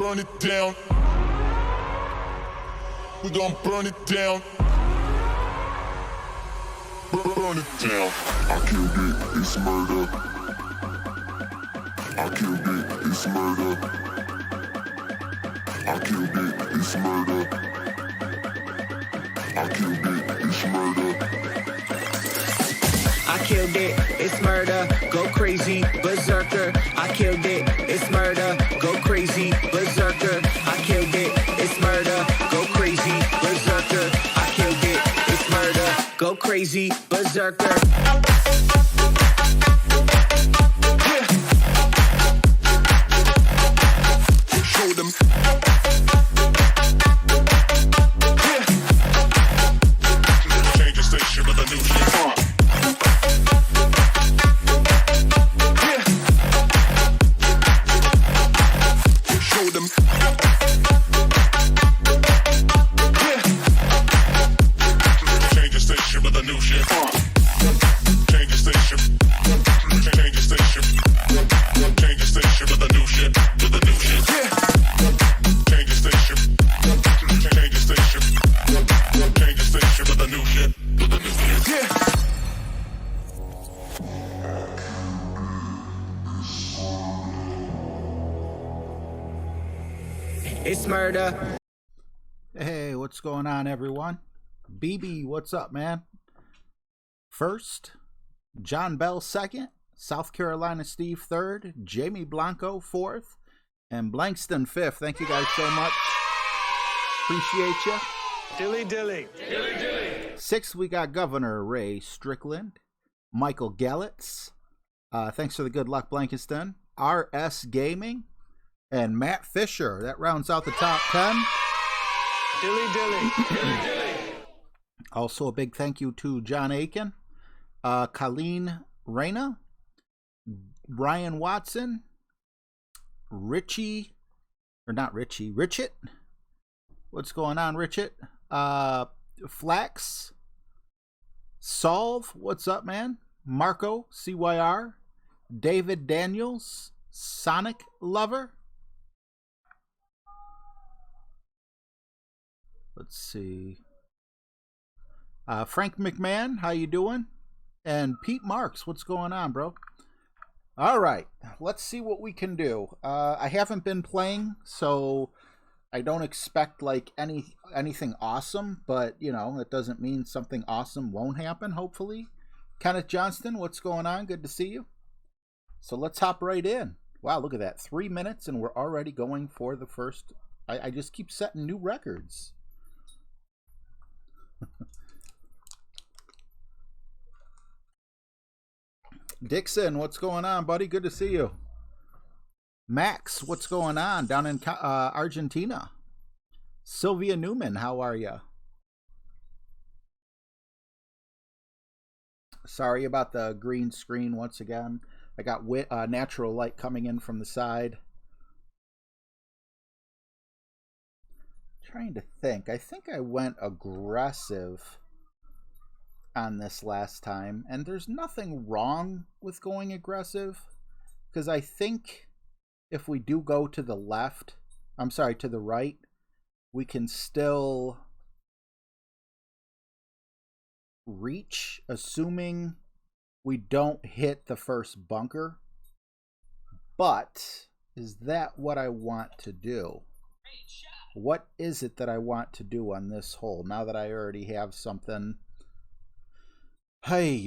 Burn it down. We gon' burn it down. Burn it down. I killed it, it's murder. I killed it, it's murder. I killed it, it's murder. I killed it, it's murder. I killed it, it's murder, go crazy, berserker. I killed it, it's murder, go crazy, berserker. I killed it, it's murder, go crazy, berserker. I killed it, it's murder, go crazy, berserker. Show them. Change the station with a new shit. Show them. Change the station with a new shit. Change the station. Change the station. Change the station with a new shit. With a new shit. Change the station. Change the station. Change the station with a new shit. With a new shit. It's murder. Hey, what's going on, everyone? BB, what's up, man? First, John Bell second, South Carolina Steve third, Jamie Blanco fourth, and Blankston fifth. Thank you guys so much. Appreciate you. Dilly dilly. Sixth, we got Governor Ray Strickland, Michael Gallitz. Thanks for the good luck, Blankiston. RS Gaming, and Matt Fisher. That rounds out the top 10. Dilly dilly. Also, a big thank you to John Aiken, Colleen Reyna, Ryan Watson, Richie, or not Richie, Richit. What's going on, Richit? Flax, Solve, what's up, man? Marco, CYR, David Daniels, Sonic Lover. Let's see. Frank McMahon, how you doing? And Pete Marks, what's going on, bro? All right, let's see what we can do. I haven't been playing, so I don't expect like anything awesome, but you know, it doesn't mean something awesome won't happen, hopefully. Kenneth Johnston, what's going on? Good to see you. So let's hop right in. Wow, look at that. 3 minutes and we're already going for the first. I just keep setting new records. Dixon, what's going on, buddy? Good to see you. Max, what's going on down in Argentina? Sylvia Newman, how are you? Sorry about the green screen once again. I got natural light coming in from the side. Trying to think. I think I went aggressive on this last time, and there's nothing wrong with going aggressive, because I think if we do go to the left, I'm sorry, to the right, we can still reach, assuming we don't hit the first bunker. But is that what I want to do? What is it that I want to do on this hole now that I already have something? Hey,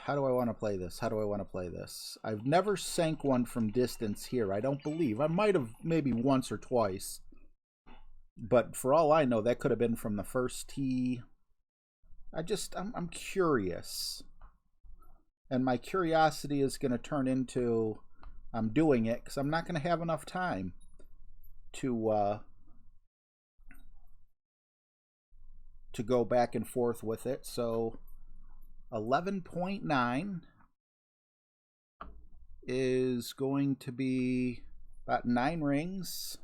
how do I want to play this? How do I want to play this? I've never sank one from distance here, I don't believe. I might have maybe once or twice. But for all I know, that could have been from the first tee. I'm curious. And my curiosity is going to turn into I'm doing it, because I'm not going to have enough time to go back and forth with it. So 11.9 is going to be about 9 rings.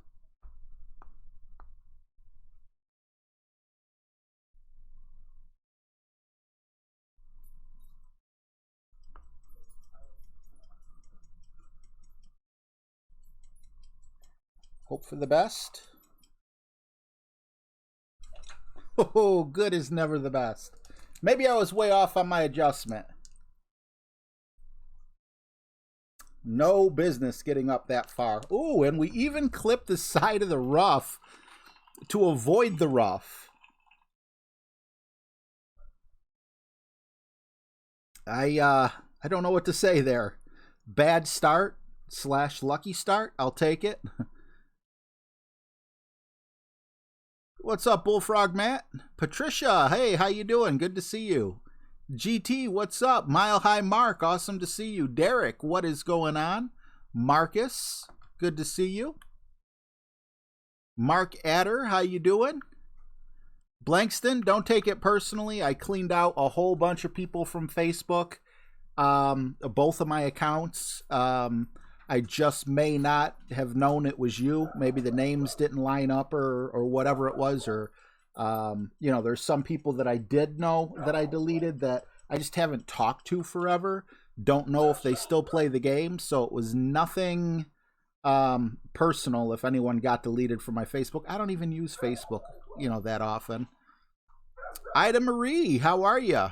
Hope for the best. Oh, good is never the best. Maybe I was way off on my adjustment. No business getting up that far. Ooh, and we even clipped the side of the rough to avoid the rough. I don't know what to say there. Bad start / lucky start. I'll take it. What's up, Bullfrog Matt? Patricia, hey, how you doing? Good to see you. GT, what's up? Mile High Mark, awesome to see you. Derek, what is going on? Marcus, good to see you. Mark Adder, how you doing? Blankston, don't take it personally. I cleaned out a whole bunch of people from Facebook, both of my accounts. I just may not have known it was you. Maybe the names didn't line up or whatever it was. Or, you know, there's some people that I did know that I deleted that I just haven't talked to forever. Don't know if they still play the game. So it was nothing personal if anyone got deleted from my Facebook. I don't even use Facebook, you know, that often. Ida Marie, how are you?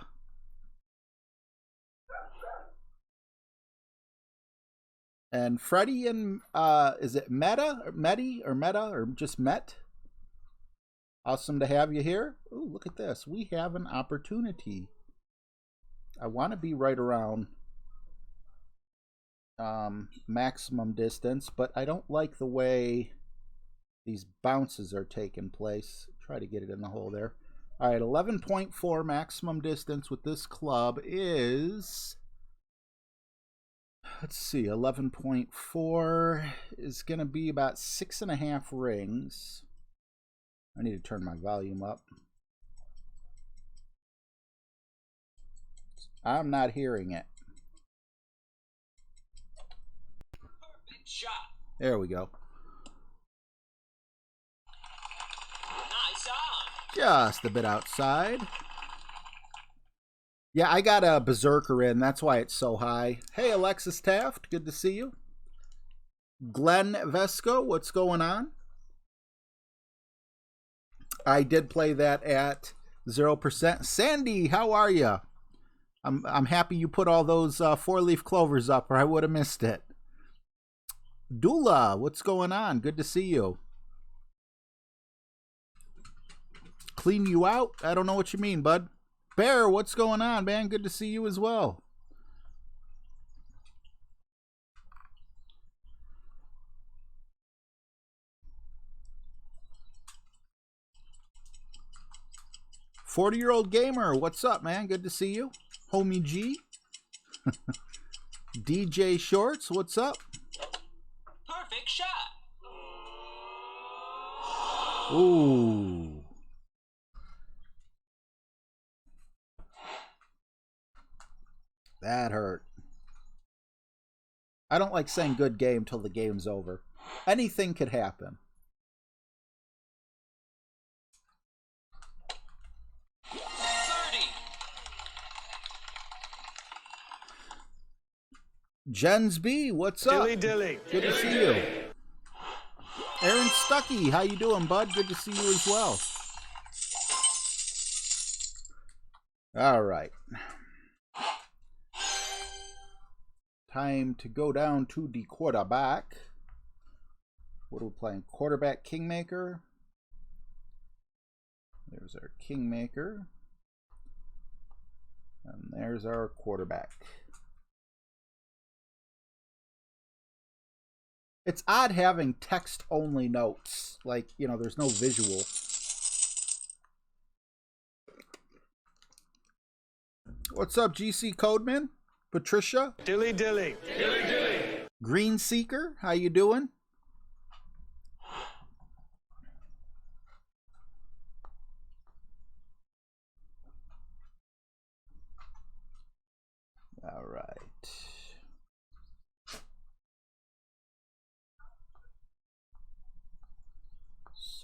And Freddie and, is it Meta or just Met? Awesome to have you here. Ooh, look at this. We have an opportunity. I want to be right around maximum distance, but I don't like the way these bounces are taking place. Try to get it in the hole there. All right, 11.4 maximum distance with this club is... Let's see, 11.4 is going to be about 6.5 rings. I need to turn my volume up. I'm not hearing it. Perfect shot. There we go. Nice on. Just a bit outside. Yeah, I got a Berserker in. That's why it's so high. Hey, Alexis Taft. Good to see you. Glenn Vesco, what's going on? I did play that at 0%. Sandy, how are you? I'm happy you put all those 4-leaf clovers up, or I would have missed it. Dula, what's going on? Good to see you. Clean you out? I don't know what you mean, bud. Bear, what's going on, man? Good to see you as well. "40-year-old gamer, what's up, man? Good to see you. Homie G. DJ Shorts, what's up? Perfect shot. Ooh. That hurt. I don't like saying good game till the game's over. Anything could happen. Jens B, what's up? Dilly dilly. Good to see you. Aaron Stuckey, how you doing, bud? Good to see you as well. All right. Time to go down to the quarterback. What are we playing? Quarterback Kingmaker. There's our Kingmaker. And there's our quarterback. It's odd having text-only notes. Like, you know, there's no visual. What's up, GC Codeman? Patricia? Dilly dilly. Green Seeker, how you doing? All right.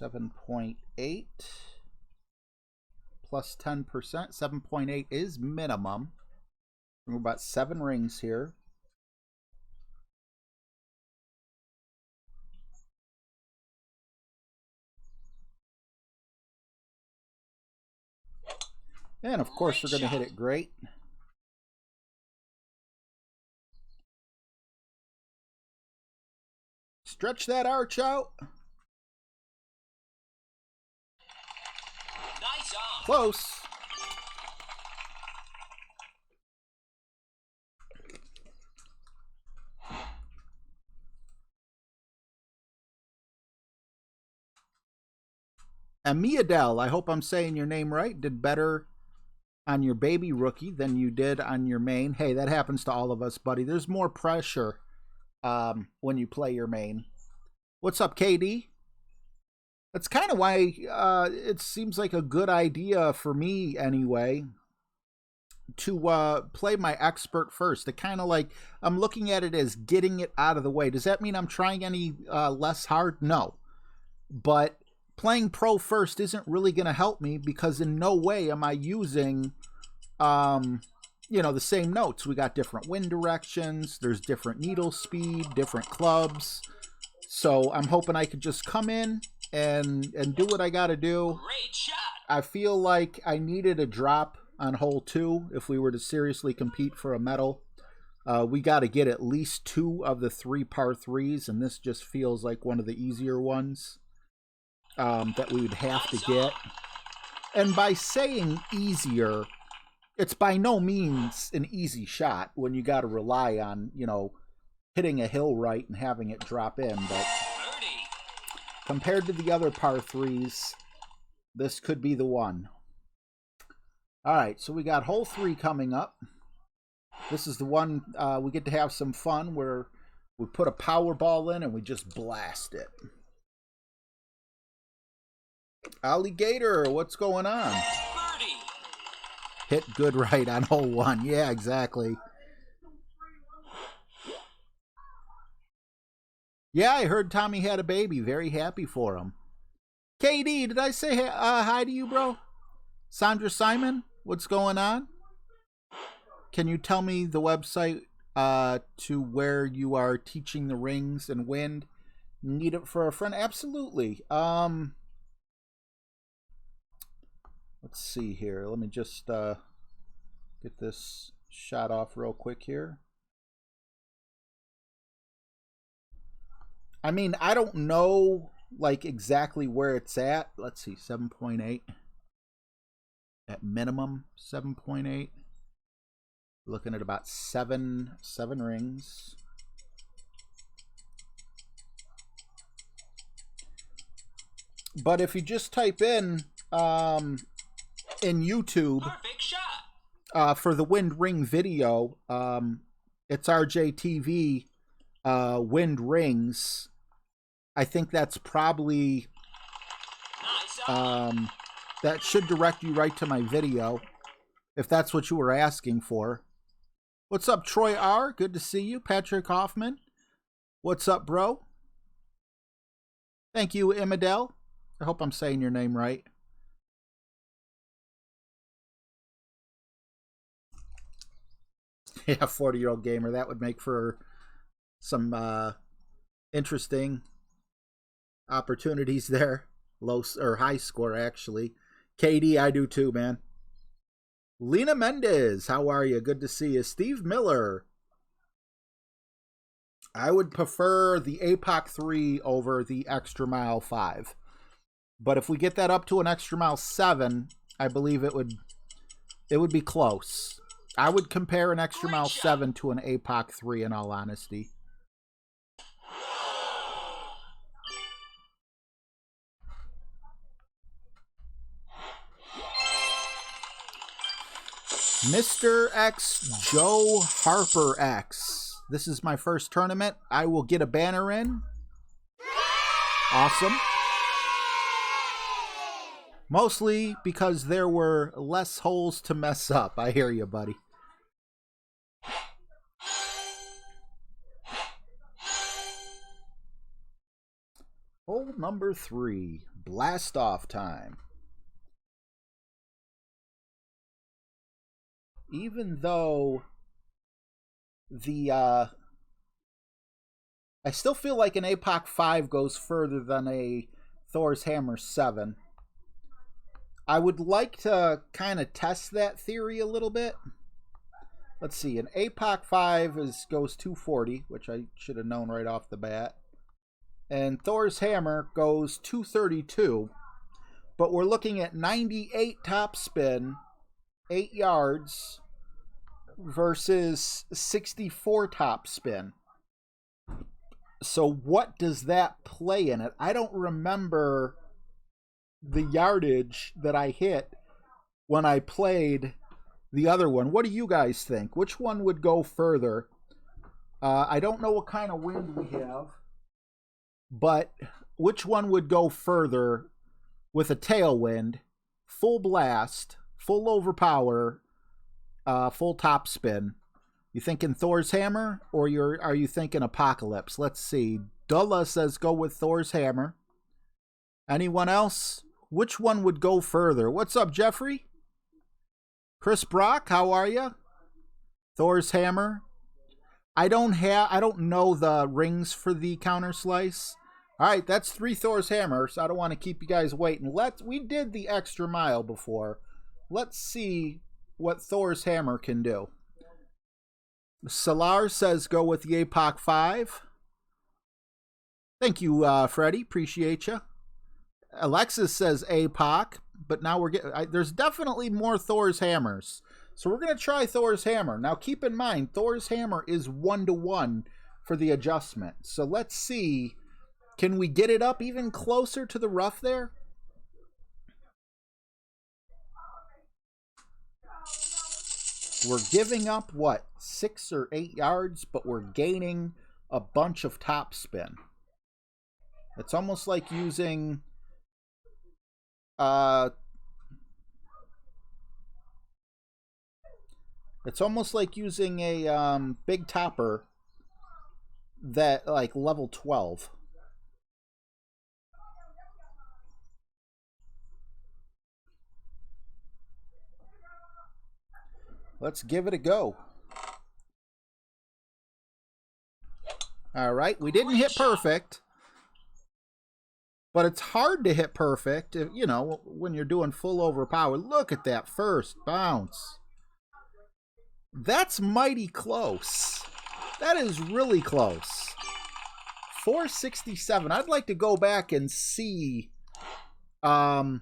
$7.8 plus 10%. 7.8 is minimum. We're about 7 rings here. And of course, we're going to hit it great. Stretch that arch out. Nice on. Close. And Miadel, I hope I'm saying your name right, did better on your baby rookie than you did on your main. Hey, that happens to all of us, buddy. There's more pressure when you play your main. What's up, KD? That's kind of why it seems like a good idea for me anyway to play my expert first. To kind of like, I'm looking at it as getting it out of the way. Does that mean I'm trying any less hard? No. But playing pro first isn't really going to help me because in no way am I using, you know, the same notes. We got different wind directions. There's different needle speed, different clubs. So I'm hoping I could just come in and do what I got to do. Great shot. I feel like I needed a drop on hole 2 if we were to seriously compete for a medal. We got to get at least 2 of the 3 par 3s, and this just feels like one of the easier ones that we would have to get. And by saying easier, it's by no means an easy shot when you got to rely on, you know, hitting a hill right and having it drop in. But compared to the other par 3s, this could be the one. All right, so we got hole 3 coming up. This is the one we get to have some fun where we put a power ball in and we just blast it. Alligator, what's going on? Birdie. Hit good right on hole 1. Yeah, exactly. Yeah, I heard Tommy had a baby. Very happy for him. KD, did I say hi to you, bro? Sandra Simon, what's going on? Can you tell me the website to where you are teaching the rings and wind? Need it for a friend? Absolutely. Let's see here. Let me just get this shot off real quick here. I mean, I don't know like exactly where it's at. Let's see, 7.8. At minimum, 7.8. Looking at about seven rings. But if you just type in YouTube Perfect shot. for the wind ring video, it's RJTV wind rings. I think that's probably Nice on. that should direct you right to my video if that's what you were asking for. What's up, Troy R? Good to see you. Patrick Hoffman, what's up, bro? Thank you, Imadel. I hope I'm saying your name right. Yeah, 40-year-old gamer. That would make for some interesting opportunities there. Low or high score, actually. KD, I do too, man. Lena Mendez, how are you? Good to see you. Steve Miller. I would prefer the APOC 3 over the Extra Mile 5. But if we get that up to an Extra Mile 7, I believe it would be close. I would compare an Extra Mile 7 to an APOC 3 in all honesty. Mr. X Joe Harper X. This is my first tournament. I will get a banner in. Awesome. Mostly because there were less holes to mess up. I hear you, buddy. Hole number 3. Blast off time. Even though the I still feel like an APOC 5 goes further than a Thor's Hammer 7. I would like to kind of test that theory a little bit. Let's see, an APOC 5 goes 240, which I should have known right off the bat. And Thor's Hammer goes 232. But we're looking at 98 top spin, 8 yards, versus 64 top spin. So what does that play in it? I don't remember the yardage that I hit when I played the other one. What do you guys think? Which one would go further? I don't know what kind of wind we have, but which one would go further with a tailwind, full blast, full overpower, full top spin? You thinking Thor's Hammer, or are you thinking Apocalypse? Let's see. Dulla says go with Thor's Hammer. Anyone else? Which one would go further? What's up, Jeffrey? Chris Brock, how are you? Thor's Hammer. I don't know the rings for the counter slice. All right, that's 3 Thor's Hammers. I don't want to keep you guys waiting. We did the extra mile before. Let's see what Thor's Hammer can do. Solar says go with the APOC 5. Thank you, Freddie. Appreciate you. Alexis says APOC, but now we're getting... there's definitely more Thor's Hammers. So we're going to try Thor's Hammer. Now keep in mind, Thor's Hammer is 1-to-1 for the adjustment. So let's see, can we get it up even closer to the rough there? We're giving up, what, 6 or 8 yards, but we're gaining a bunch of top spin. It's almost like using... it's almost like using a big topper that, like, level 12. Let's give it a go. All right, we didn't hit perfect, but it's hard to hit perfect, you know, when you're doing full overpower. Look at that first bounce. That's mighty close. That is really close. 467. I'd like to go back and see what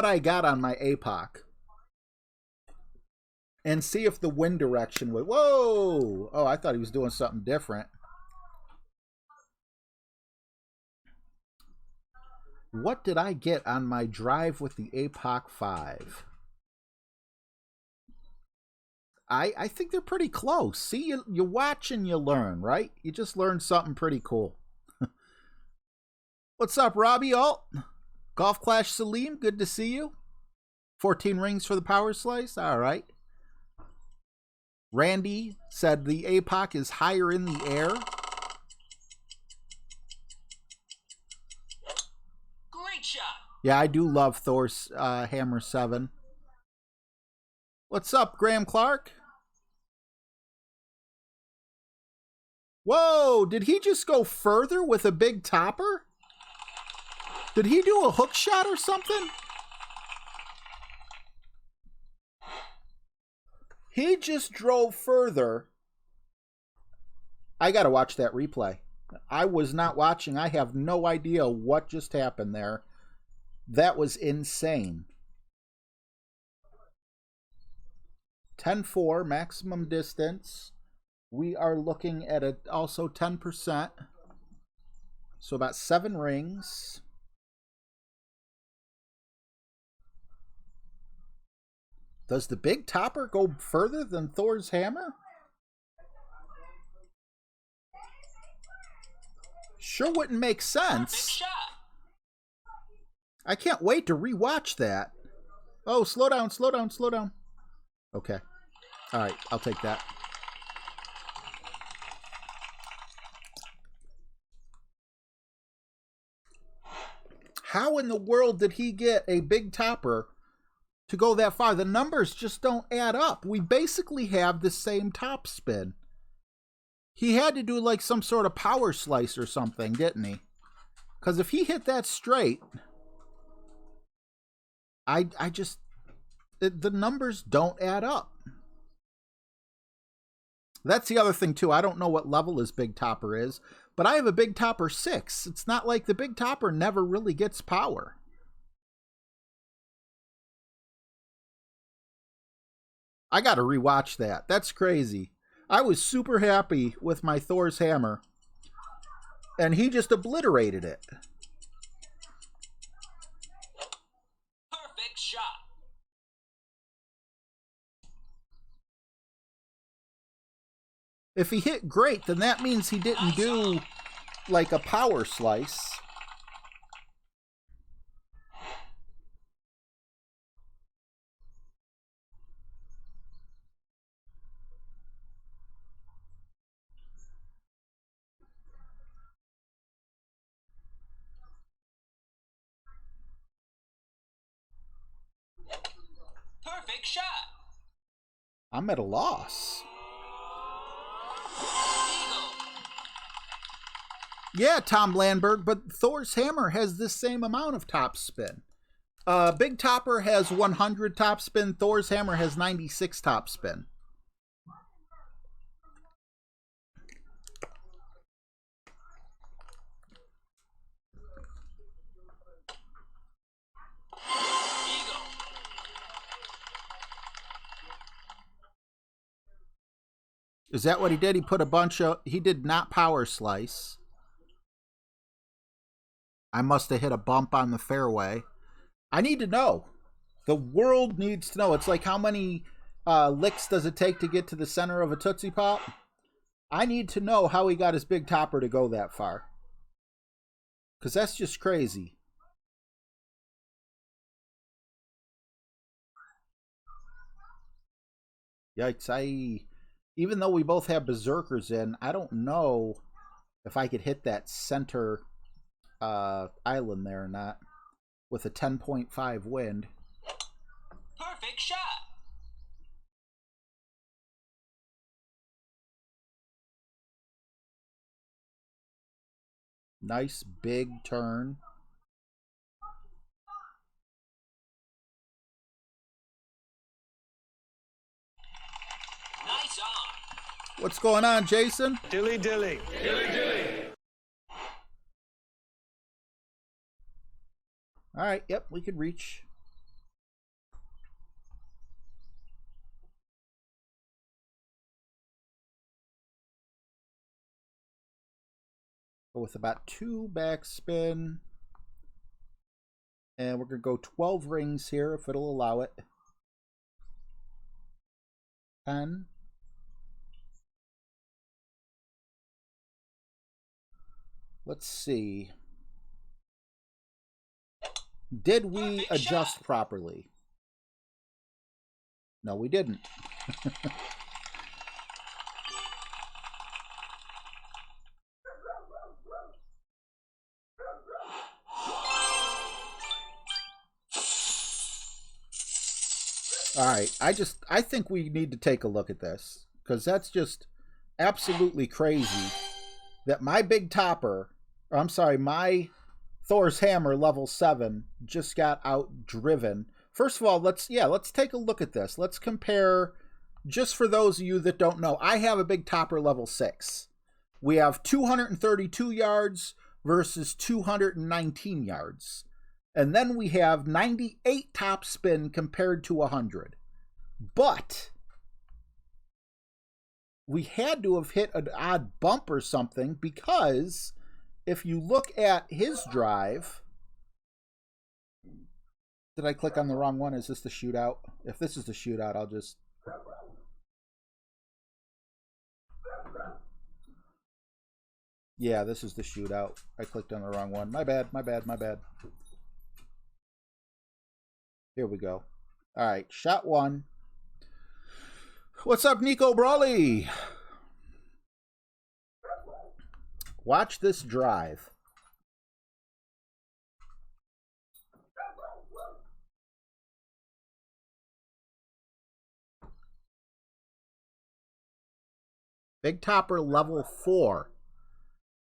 I got on my APOC. And see if the wind direction would... Whoa! Oh, I thought he was doing something different. What did I get on my drive with the APOC 5? I think they're pretty close. See, you watch and you learn, right? You just learned something pretty cool. What's up, Robbie Alt? Golf Clash Salim, good to see you. 14 rings for the power slice. All right. Randy said the APOC is higher in the air. Great shot. Yeah, I do love Thor's Hammer 7. What's up, Graham Clark? Whoa, did he just go further with a big topper? Did he do a hook shot or something? He just drove further. I got to watch that replay. I was not watching. I have no idea what just happened there. That was insane. 10-4, maximum distance. We are looking at also 10%. So about 7 rings. Does the big topper go further than Thor's Hammer? Sure wouldn't make Big sense. shot. I can't wait to rewatch that. Oh, slow down, slow down, slow down. Okay. All right, I'll take that. How in the world did he get a big topper to go that far? The numbers just don't add up. We basically have the same top spin. He had to do like some sort of power slice or something, didn't he? Because if he hit that straight, I just, the numbers don't add up. That's the other thing, too. I don't know what level his Big Topper is, but I have a Big Topper 6. It's not like the Big Topper never really gets power. I got to rewatch that. That's crazy. I was super happy with my Thor's hammer, and he just obliterated it. Perfect shot. If he hit great, then that means he didn't do like a power slice. Perfect shot. I'm at a loss. Eagle. Yeah, Tom Landberg, but Thor's hammer has the same amount of top spin. Big Topper has 100 top spin. Thor's hammer has 96 top spin. Eagle. Is that what he did? He put a bunch of... He did not power slice. I must have hit a bump on the fairway. I need to know. The world needs to know. It's like, how many licks does it take to get to the center of a Tootsie Pop? I need to know how he got his Big Topper to go that far. Because that's just crazy. Yikes. Even though we both have Berserkers in, I don't know if I could hit that center island there or not with a 10.5 wind. Perfect shot. Nice big turn. Nice on. What's going on, Jason? Dilly dilly. All right, yep, we could reach. Go with about 2 backspin. And we're going to go 12 rings here if it'll allow it. 10. Let's see. Did we adjust properly? No, we didn't. All right, I think we need to take a look at this, because that's just absolutely crazy that my Big Topper, or I'm sorry, my Thor's hammer level 7 just got outdriven. First of all, let's take a look at this. Let's compare, just for those of you that don't know. I have a Big Topper level 6. We have 232 yards versus 219 yards. And then we have 98 top spin compared to 100. But we had to have hit an odd bump or something, because if you look at his drive... Did I click on the wrong one? Is this the shootout? If this is the shootout, I'll just... Yeah, this is the shootout. I clicked on the wrong one. My bad. Here we go. All right, shot 1. What's up, Nico Brawley? Watch this drive. Big Topper level 4.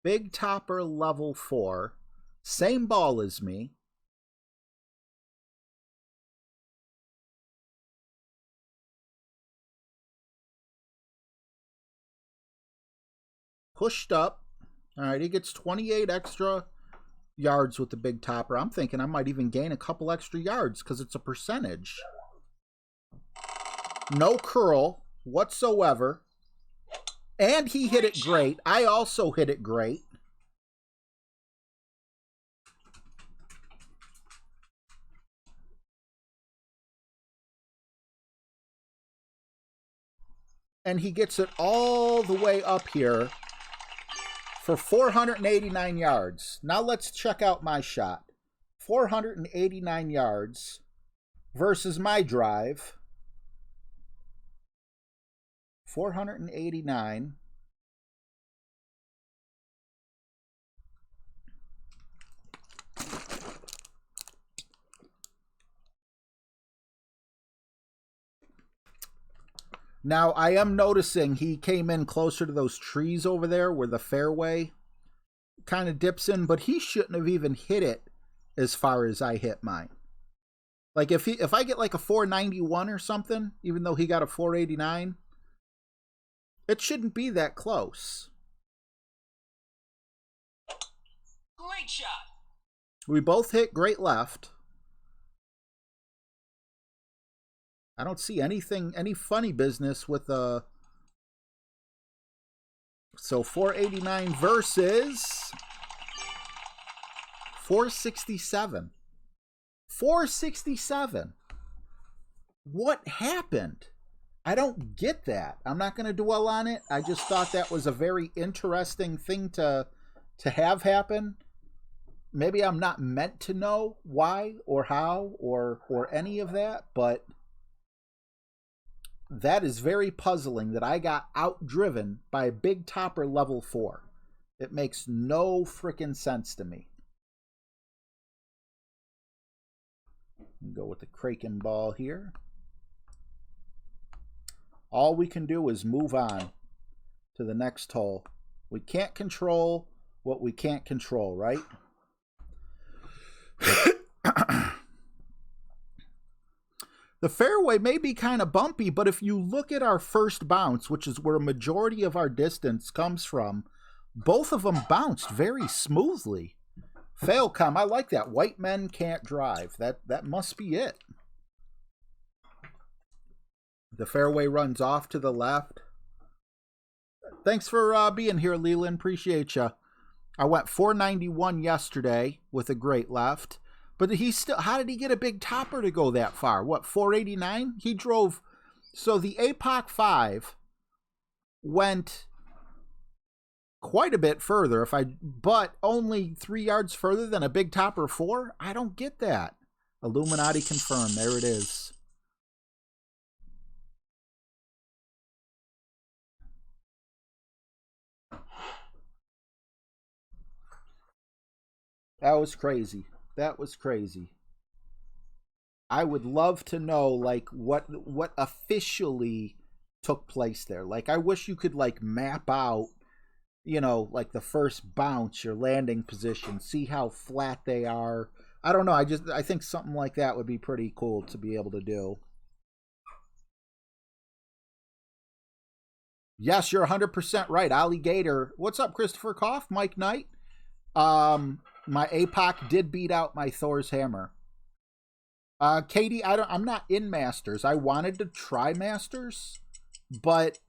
Big Topper level 4. Same ball as me. pushed up. All right, he gets 28 extra yards with the big topper. I'm thinking I might even gain a couple extra yards because it's a percentage. No curl whatsoever. And he hit it great. I also hit it great. And he gets it all the way up here for 489 yards. Now let's check out my shot. 489 yards versus my drive. 489. Now, I am noticing he came in closer to those trees over there where the fairway kind of dips in, but he shouldn't have even hit it as far as I hit mine. Like, if I get like a 491 or something, even though he got a 489, it shouldn't be that close. Great shot. We both hit great left. I don't see anything, any funny business with the... So 489 versus 467. 467. What happened? I don't get that. I'm not going to dwell on it. I just thought that was a very interesting thing to have happen. Maybe I'm not meant to know why or how or any of that, but that is very puzzling that I got outdriven by a big topper level 4. It makes no freaking sense to me. Go with the Kraken ball here. All we can do is move on to the next hole. We can't control what we can't control, right? The fairway may be kind of bumpy, but if you look at our first bounce, which is where a majority of our distance comes from, both of them bounced very smoothly. Failcom, I like that. White men can't drive. That must be it. The fairway runs off to the left. Thanks for being here, Leland. Appreciate you. I went 491 yesterday with a great left. But he still, how did he get a big topper to go that far? What, 489? He drove, so the APOC 5 went quite a bit further, but only 3 yards further than a big topper 4? I don't get that. Illuminati confirmed. There it is. That was crazy. That was crazy. I would love to know, like, what officially took place there. Like, I wish you could, like, map out, you know, like the first bounce, your landing position, see how flat they are. I don't know. I think something like that would be pretty cool to be able to do. Yes, you're 100% right. Alligator. What's up, Christopher Koff? Mike Knight. My APOC did beat out my Thor's hammer. Katie, I'm not in Masters. I wanted to try Masters, but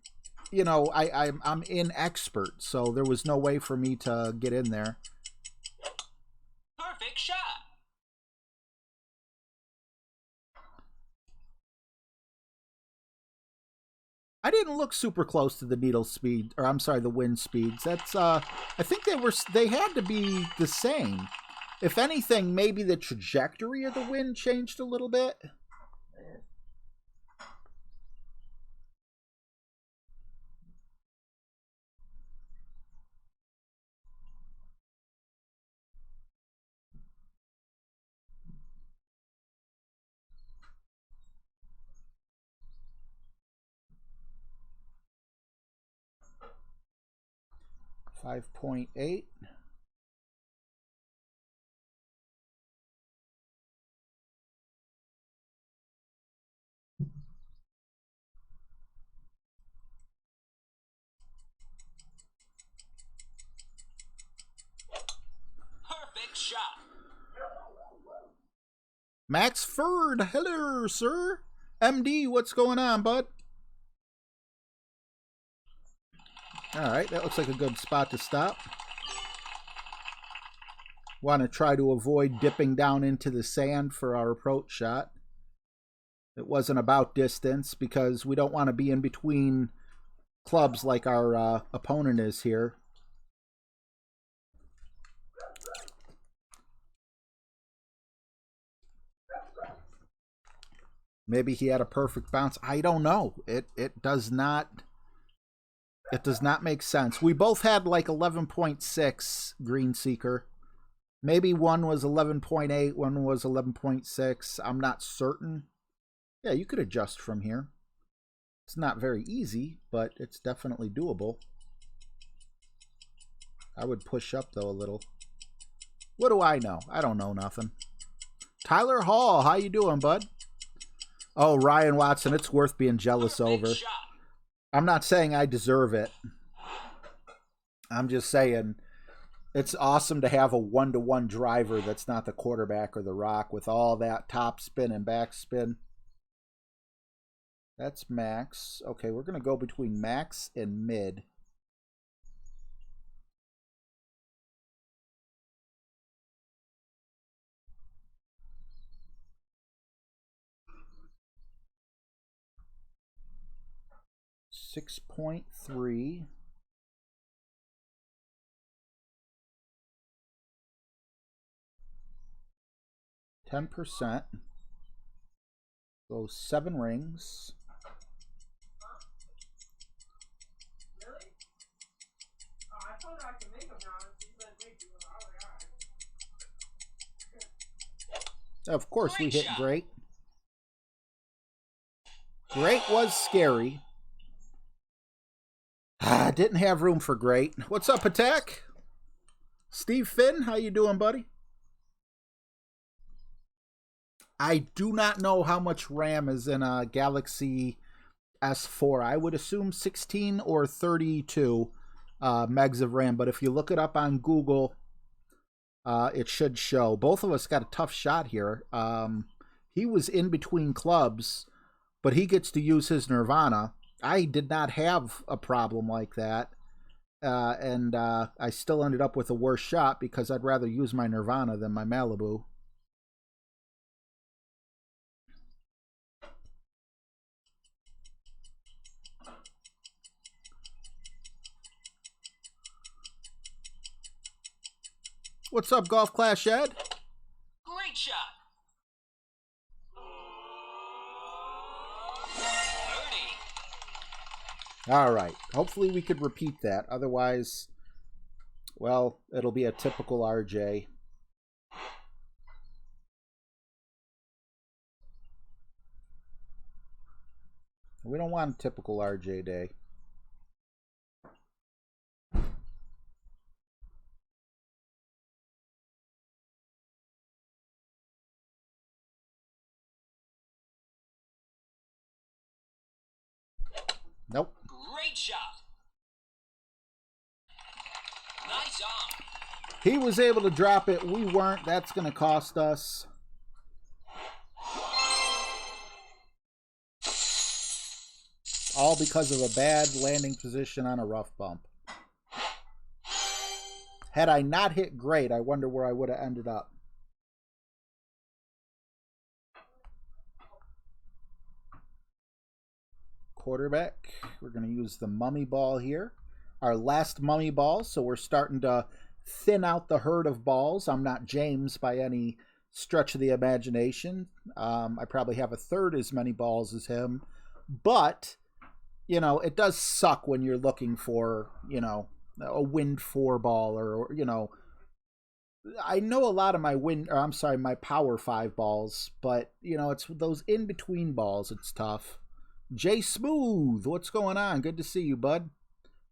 you know, I'm in Expert, so there was no way for me to get in there. Perfect shot. I didn't look super close to the needle speed, or I'm sorry, the wind speeds. That's I think they had to be the same. If anything, maybe the trajectory of the wind changed a little bit. $5.8. shot. Max Ferd, hello, sir. MD, what's going on, bud? All right, that looks like a good spot to stop. Want to try to avoid dipping down into the sand for our approach shot. It wasn't about distance because we don't want to be in between clubs like our opponent is here. Maybe he had a perfect bounce. I don't know. It does not make sense. We both had like 11.6 Green Seeker. Maybe one was 11.8, one was 11.6. I'm not certain. Yeah, you could adjust from here. It's not very easy, but it's definitely doable. I would push up, though, a little. What do I know? I don't know nothing. Tyler Hall, how you doing, bud? Oh, Ryan Watson, it's worth being jealous over. I'm not saying I deserve it. I'm just saying it's awesome to have a one-to-one driver that's not the quarterback or the rock with all that top spin and back spin. That's max. Okay, we're going to go between max and mid. $6.3. %. So 7 rings. Of course, we hit great. Great was scary. Didn't have room for great. What's up, Attack? Steve Finn, how you doing, buddy? I do not know how much RAM is in a Galaxy S4. I would assume 16 or 32 megs of RAM. But if you look it up on Google, it should show. Both of us got a tough shot here. He was in between clubs, but he gets to use his Nirvana. I did not have a problem like that. And I still ended up with a worse shot because I'd rather use my Nirvana than my Malibu. What's up, Golf Clash Ed? Great shot. 30. All right. Hopefully we could repeat that. Otherwise, well, it'll be a typical RJ. We don't want a typical RJ day. Nope. Great shot. Nice on. He was able to drop it. We weren't. That's going to cost us. All because of a bad landing position on a rough bump. Had I not hit great, I wonder where I would have ended up. Quarterback. We're going to use the mummy ball here. Our last mummy ball, so we're starting to thin out the herd of balls. I'm not James by any stretch of the imagination. I probably have a third as many balls as him. But, you know, it does suck when you're looking for, you know, a wind 4 ball or you know, I know a lot of my my power 5 balls, but, you know, it's those in-between balls, it's tough. Jay Smooth, what's going on? Good to see you, bud.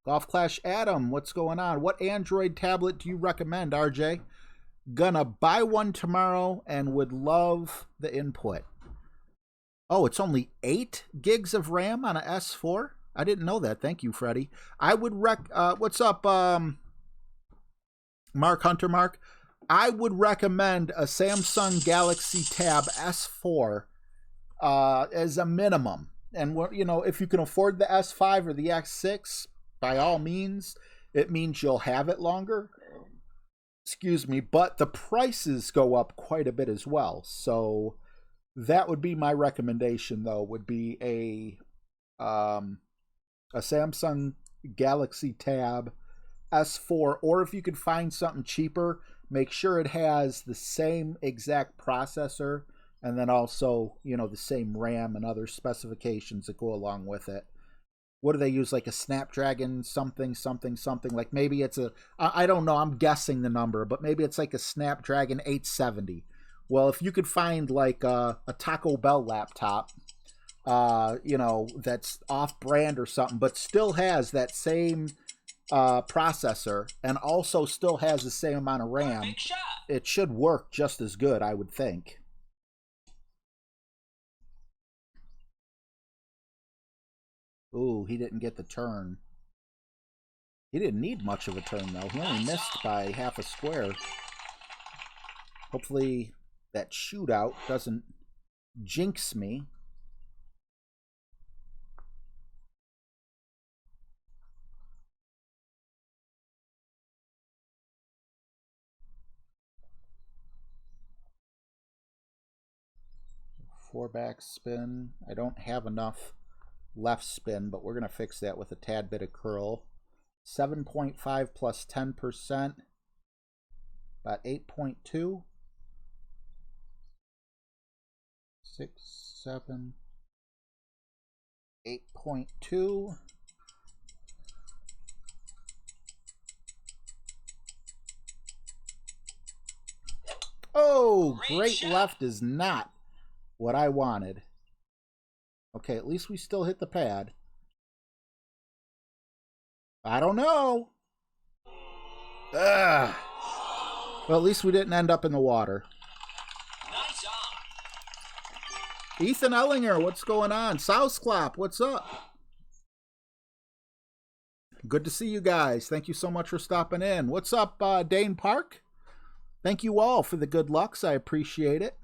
Golf Clash Adam, what's going on? What Android tablet do you recommend, RJ? Gonna buy one tomorrow and would love the input. Oh, it's only 8 gigs of RAM on a S4? I didn't know that. Thank you, Freddie. I would what's up, Mark Hunter Mark? I would recommend a Samsung Galaxy Tab S4 as a minimum. And, you know, if you can afford the S5 or the X6, by all means, it means you'll have it longer. Excuse me, but the prices go up quite a bit as well. So that would be my recommendation, though, would be a Samsung Galaxy Tab S4, or if you could find something cheaper, make sure it has the same exact processor and then also, you know, the same RAM and other specifications that go along with it. What do they use? Like a Snapdragon something, like maybe it's a, I don't know, I'm guessing the number, but maybe it's like a Snapdragon 870. Well, if you could find like a Taco Bell laptop, you know, that's off-brand or something, but still has that same processor and also still has the same amount of RAM, Big shot. it should work just as good, I would think. Ooh, he didn't get the turn. He didn't need much of a turn, though. He only missed by half a square. Hopefully that shootout doesn't jinx me. Four back spin. I don't have enough left spin, but we're going to fix that with a tad bit of curl. 7.5 plus 10%, about 8.2. 6, 7, 8.2. Oh, great left is not what I wanted. Okay, at least we still hit the pad. I don't know. Ugh. Well, at least we didn't end up in the water. Nice on. Ethan Ellinger, what's going on? Southclop, what's up? Good to see you guys. Thank you so much for stopping in. What's up, Dane Park? Thank you all for the good lucks. I appreciate it.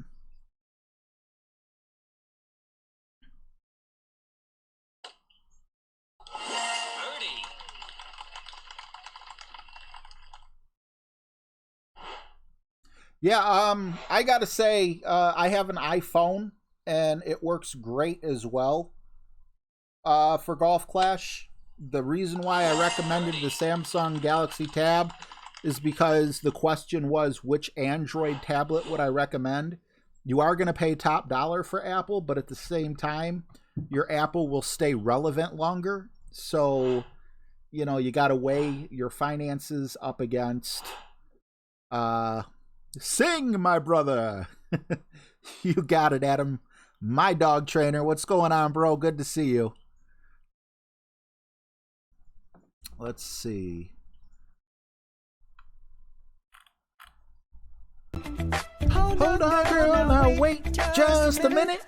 Yeah, I gotta say, I have an iPhone, and it works great as well for Golf Clash. The reason why I recommended the Samsung Galaxy Tab is because the question was, which Android tablet would I recommend? You are going to pay top dollar for Apple, but at the same time, your Apple will stay relevant longer. So, you know, you got to weigh your finances up against... Sing, my brother. You got it, Adam. My dog trainer. What's going on, bro? Good to see you. Let's see. Hold on, girl. Now wait just a minute.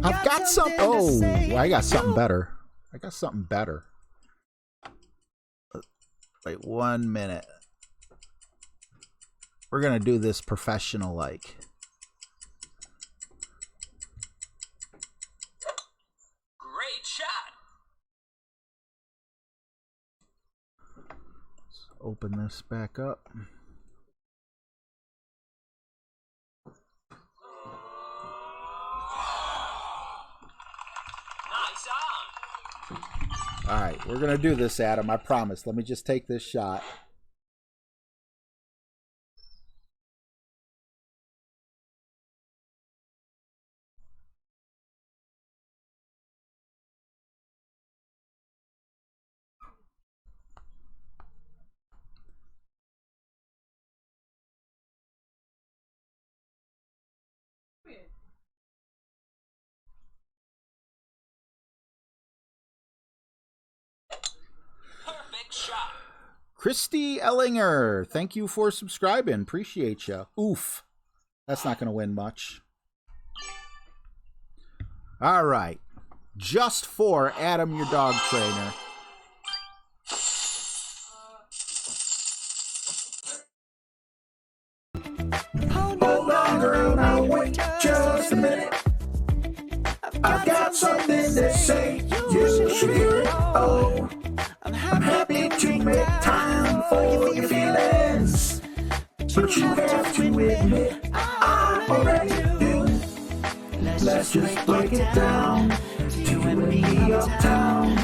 I've got some. Oh, I got something better. I got something better. Wait 1 minute. We're going to do this professional-like. Great shot. Let's open this back up. Nice on. All right, we're going to do this, Adam. I promise. Let me just take this shot. Perfect shot. Christy Ellinger, thank you for subscribing. Appreciate you. Oof. That's not going to win much. All right. Just for Adam, your dog trainer. Hold on, girl, now wait just a minute. I've got something to say, you should hear it. Oh, I'm happy to make time for your feelings, but you have to admit I already do. Let's just break it down, you and me uptown,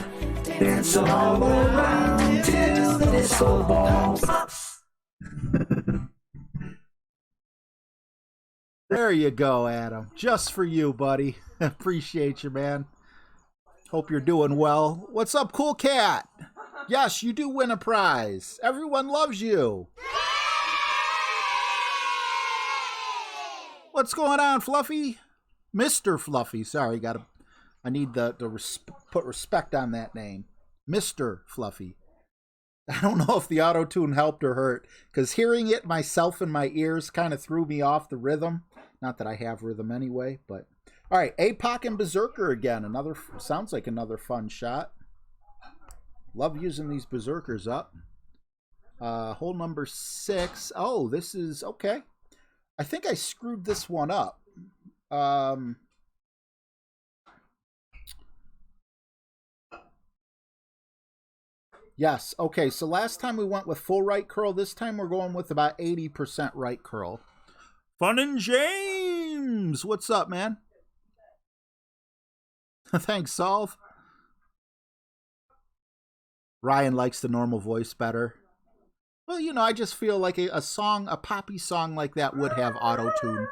dancing all around till the disco ball pops. There you go, Adam. Just for you, buddy. Appreciate you, man. Hope you're doing well. What's up, Cool Cat? Yes, you do win a prize. Everyone loves you. What's going on, Fluffy? Mr. Fluffy. Sorry, I need to put respect on that name. Mr. Fluffy. I don't know if the auto-tune helped or hurt, because hearing it myself in my ears kind of threw me off the rhythm. Not that I have rhythm anyway, but... All right, APOC and Berserker again. Sounds like another fun shot. Love using these Berserkers up. Hole number 6. Oh, this is... Okay. I think I screwed this one up. Yes, okay, so last time we went with full right curl. This time we're going with about 80% right curl. Fun and James! What's up, man? Thanks, Solve. Ryan likes the normal voice better. Well, you know, I just feel like a poppy song like that would have auto-tune.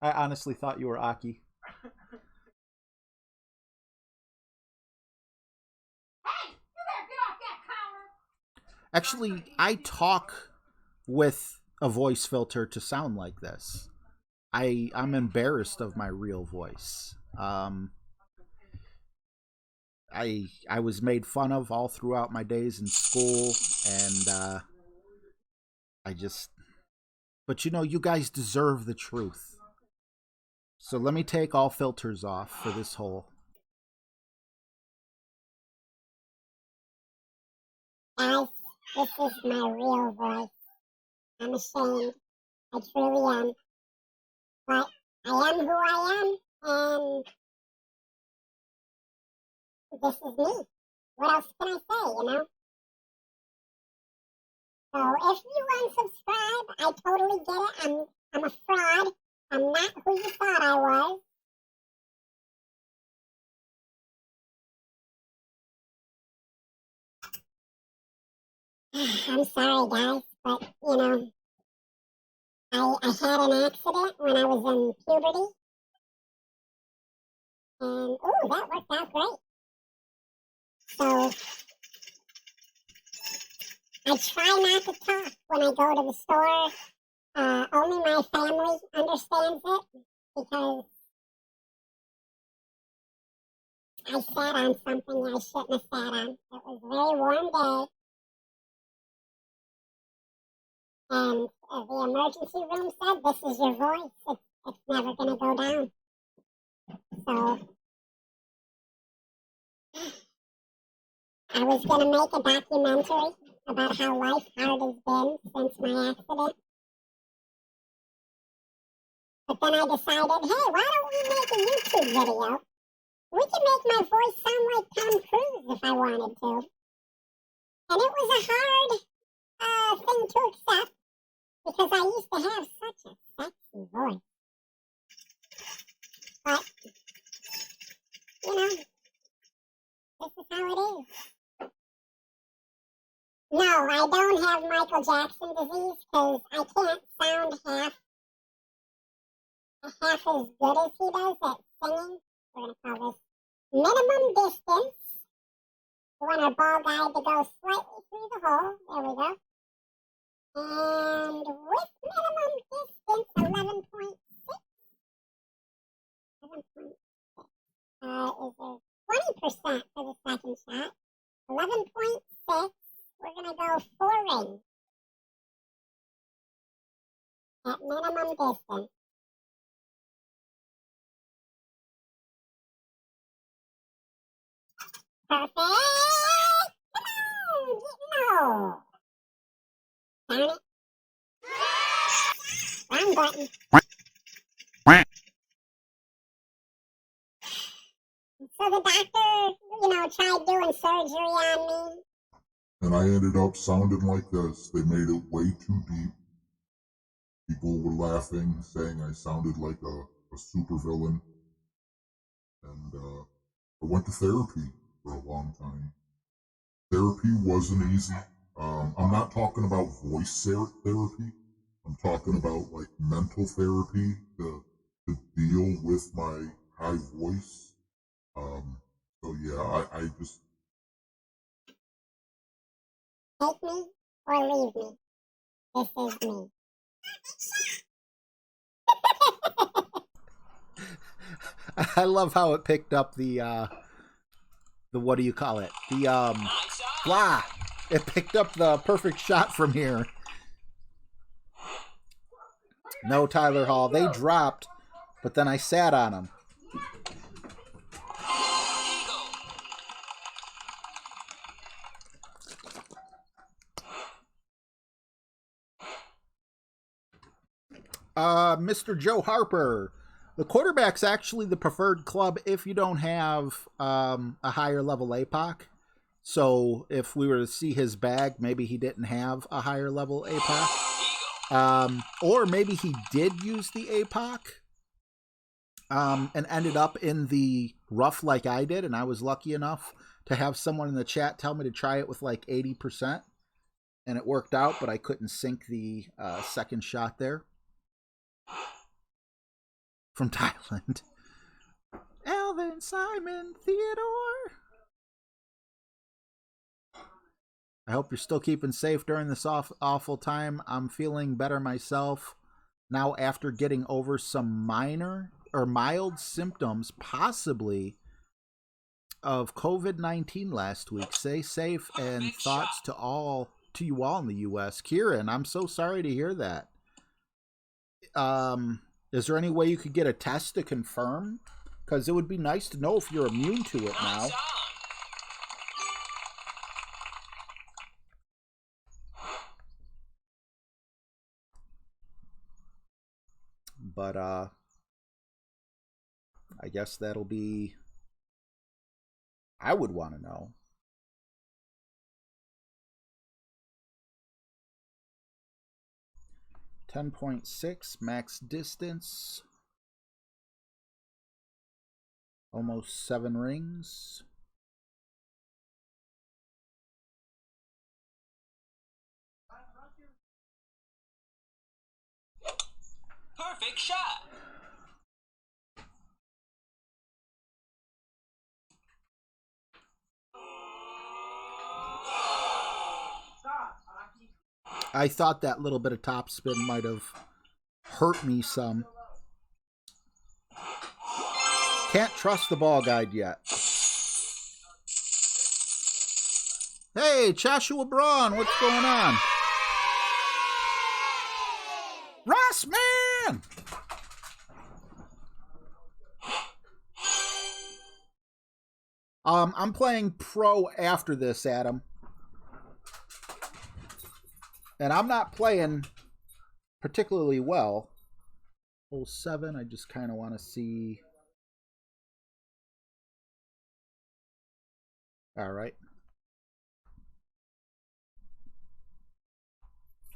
I honestly thought you were Aki. Actually, I talk with a voice filter to sound like this. I'm embarrassed of my real voice. I was made fun of all throughout my days in school, and but you know, you guys deserve the truth. So let me take all filters off for this hole. Guys, this is my real voice. I'm ashamed. I truly am. But I am who I am, and this is me. What else can I say, you know? So if you unsubscribe, I totally get it. I'm a fraud. I'm not who you thought I was. I'm sorry, guys, but, you know, I had an accident when I was in puberty. And, ooh, that worked out great. So, I try not to talk when I go to the store. Only my family understands it, because I sat on something I shouldn't have sat on. It was a very warm day. And the emergency room said, this is your voice. It's never going to go down. So, I was going to make a documentary about how life hard has been since my accident. But then I decided, hey, why don't we make a YouTube video? We can make my voice sound like Tom Cruise if I wanted to. And it was a hard thing to accept, because I used to have such a sexy voice. But, you know, this is how it is. No, I don't have Michael Jackson disease, because I can't sound half as good as he does at singing. We're going to call this minimum distance. We want our ball guide to go slightly through the hole. There we go. And with minimum distance, 11.6. 11.6. Is there 20% for the second shot? 11.6. We're going to go 4 rings at minimum distance. Perfect! Come on! No! Darn it. button. So the doctor, tried doing surgery on me. And I ended up sounding like this. They made it way too deep. People were laughing, saying I sounded like a supervillain. And I went to therapy for a long time. Therapy wasn't easy. I'm not talking about voice therapy. I'm talking about like mental therapy to deal with my high voice. So yeah, I just Take me or leave me. This is me. I love how it picked up the what do you call it? The Nice on. blah. It picked up the perfect shot from here. No, Tyler Hall. They dropped, but then I sat on them. Mr. Joe Harper. The quarterback's actually the preferred club if you don't have a higher level APOC. So if we were to see his bag, maybe he didn't have a higher level APOC. Or maybe he did use the APOC and ended up in the rough like I did, and I was lucky enough to have someone in the chat tell me to try it with like 80%, and it worked out, but I couldn't sync the second shot there. From Thailand. Alvin, Simon, Theodore. I hope you're still keeping safe during this awful time. I'm feeling better myself now after getting over some minor or mild symptoms, possibly, of COVID-19 last week. Stay safe and thoughts to you all in the U.S. Kieran, I'm so sorry to hear that. Is there any way you could get a test to confirm? Because it would be nice to know if you're immune to it now. Nice on. But I guess that'll be... I would want to know. .6 max distance. Almost 7 rings. Perfect shot. I thought that little bit of topspin might have hurt me some. Can't trust the ball guide yet. Hey, Joshua Braun, what's going on? Ross, man! I'm playing pro after this, Adam. And I'm not playing particularly well. Hole 7, I just kind of want to see. All right.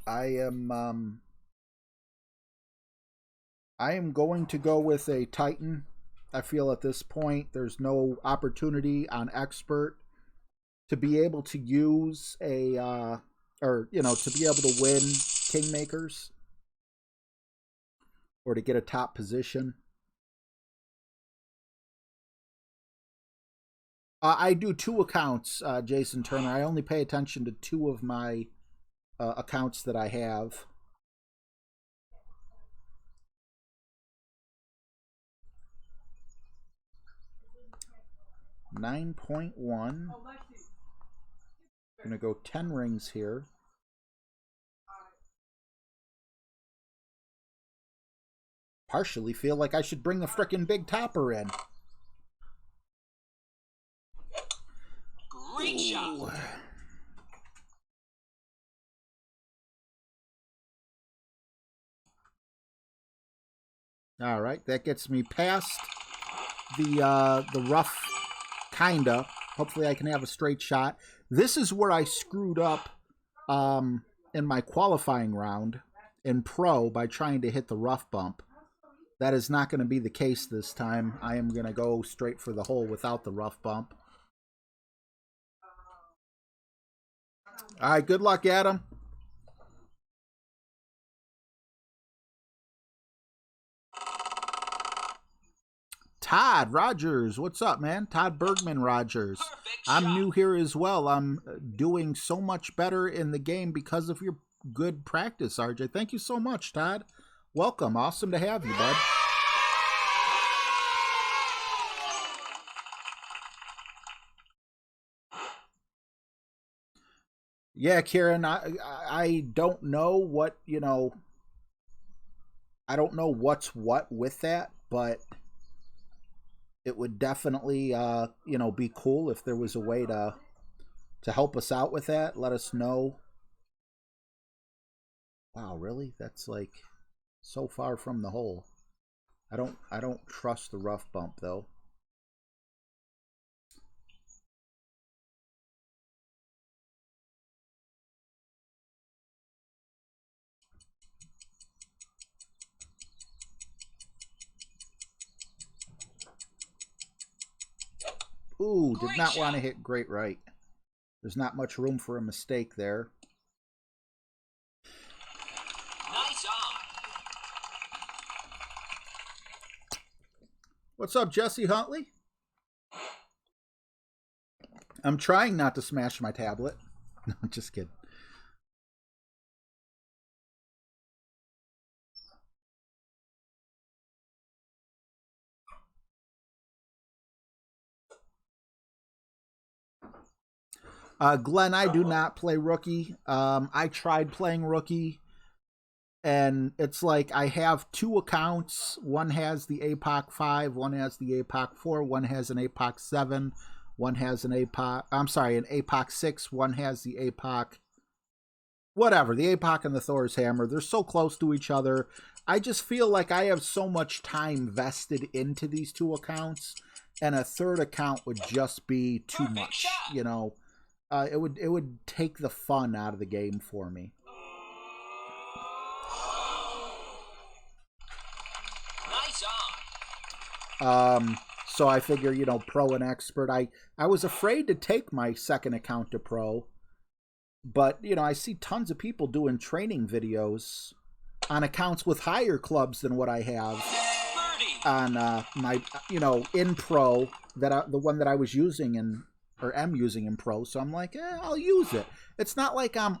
I am going to go with a Titan. I feel at this point there's no opportunity on expert to be able to use a to be able to win kingmakers or to get a top position. I do 2 accounts, Jason Turner. I only pay attention to 2 of my accounts that I have. $9.1. I'm gonna go 10 rings here. Partially feel like I should bring the frickin' big topper in. Great shot. Ooh. All right, that gets me past the rough, kinda. Hopefully I can have a straight shot. This is where I screwed up in my qualifying round in pro by trying to hit the rough bump. That is not going to be the case this time. I am going to go straight for the hole without the rough bump. All right, good luck, Adam. Todd Rogers, what's up, man? Todd Bergman Rogers. I'm new here as well. I'm doing so much better in the game because of your good practice, RJ. Thank you so much, Todd. Welcome. Awesome to have you, bud. Yeah, Kieran, I don't know what, you know, I don't know what's what with that, but it would definitely, you know, be cool if there was a way to help us out with that. Let us know. Wow, really? That's like so far from the hole. I don't trust the rough bump though. Ooh, did not want to hit great right. There's not much room for a mistake there. Nice on. What's up, Jesse Huntley? I'm trying not to smash my tablet. No, just kidding. Glenn, I do not play rookie. I tried playing rookie, and it's like I have two accounts. One has the APOC 5, one has the APOC 4, one has an APOC 7, one has an APOC, I'm sorry, an APOC 6, one has the APOC, whatever, the APOC and the Thor's Hammer. They're so close to each other. I just feel like I have so much time vested into these two accounts, and a third account would just be too much, you know. It would take the fun out of the game for me. Nice on. So I figure, you know, pro and expert. I was afraid to take my second account to pro, but you know, I see tons of people doing training videos on accounts with higher clubs than what I have on my, you know, in pro, that the one that I was using in, or am using in pro. So I'm like, I'll use it. It's not like I'm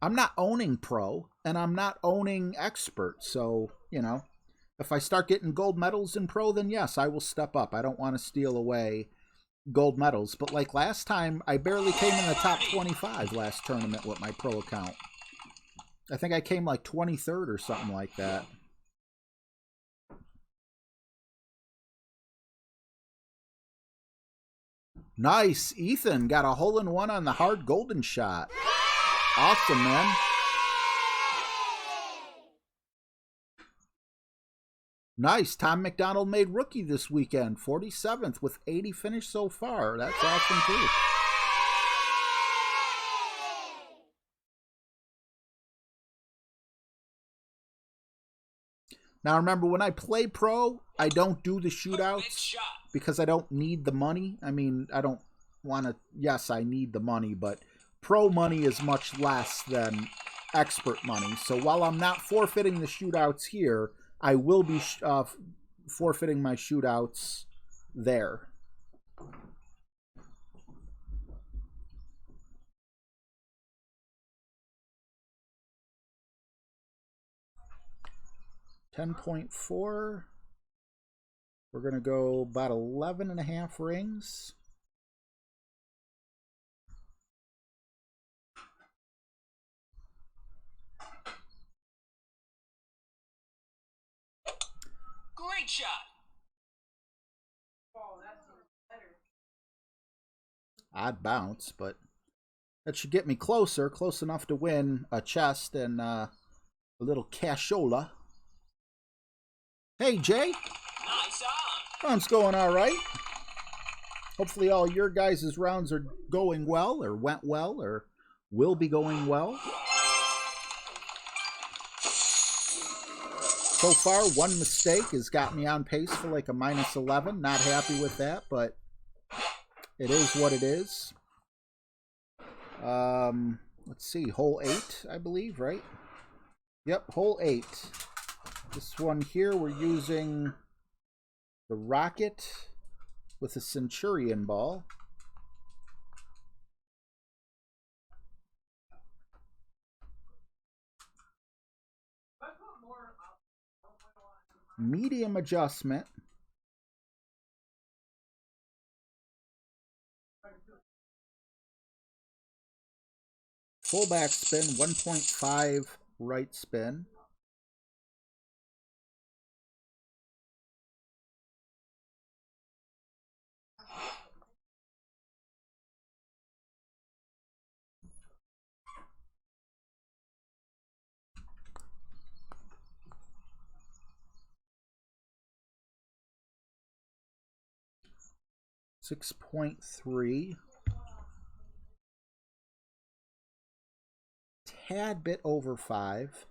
not owning pro and I'm not owning expert. So, you know, if I start getting gold medals in pro, then yes, I will step up. I don't want to steal away gold medals. But like last time, I barely came in the top 25 last tournament with my pro account. I think I came like 23rd or something like that. Nice. Ethan got a hole-in-one on the hard golden shot. Awesome, man. Nice. Tom McDonald made rookie this weekend. 47th with 80 finished so far. That's awesome, too. Now, remember, when I play pro, I don't do the shootouts because I don't need the money. I mean, I don't want to... Yes, I need the money, but pro money is much less than expert money. So while I'm not forfeiting the shootouts here, I will be forfeiting my shootouts there. $10.4. We're going to go about 11.5 rings. Great shot. Odd bounce, but that should get me close enough to win a chest and a little cashola. Hey, Jay. Nice on. Round's going all right. Hopefully all your guys' rounds are going well, or went well, or will be going well. So far, one mistake has got me on pace for like a -11. Not happy with that, but it is what it is. Let's see, hole 8, I believe, right? Yep, hole 8. This one here, we're using the rocket with a centurion ball. Medium adjustment. Full back spin, 1.5 right spin. .3. Tad bit over 5.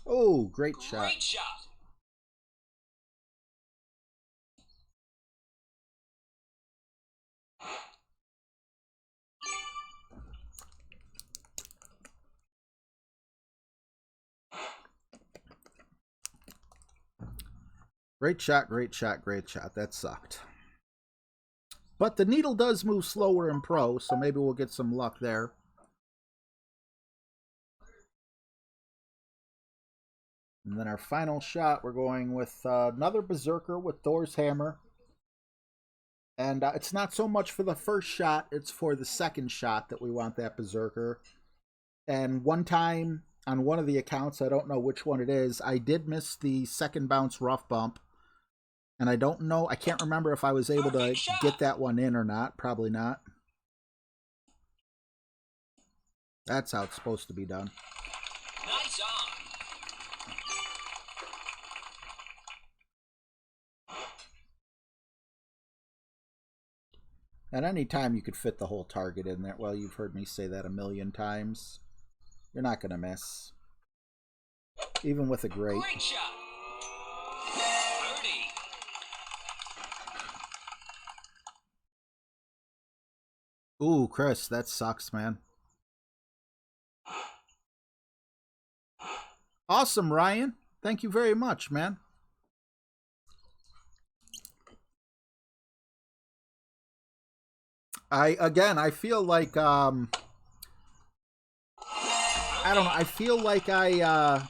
Oh, great shot. Great shot. Great shot, great shot, great shot. That sucked. But the needle does move slower in pro, so maybe we'll get some luck there. And then our final shot, we're going with another Berserker with Thor's Hammer. And it's not so much for the first shot, it's for the second shot that we want that Berserker. And one time on one of the accounts, I don't know which one it is, I did miss the second bounce rough bump. And I don't know, I can't remember if I was able to get that one in or not. Probably not. That's how it's supposed to be done. Nice on. And any time you could fit the whole target in there, well, you've heard me say that a million times. You're not going to miss. Even with a great. Great shot. Birdie. Ooh, Chris, that sucks, man. Awesome, Ryan. Thank you very much, man. I feel like I don't know, I feel like I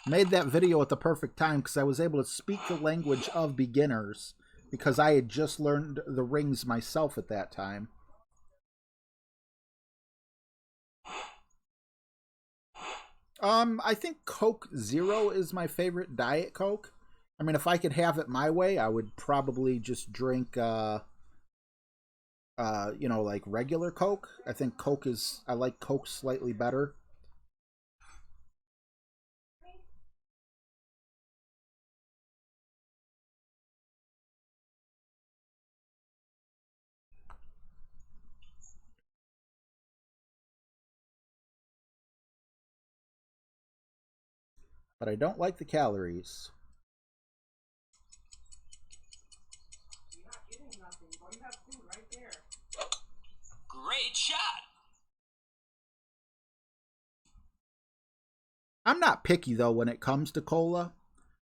made that video at the perfect time because I was able to speak the language of beginners because I had just learned the rings myself at that time. I think Coke Zero is my favorite Diet Coke. I mean, if I could have it my way, I would probably just drink, you know, like regular Coke. I think I like Coke slightly better. But I don't like the calories. Great shot. I'm not picky, though, when it comes to cola.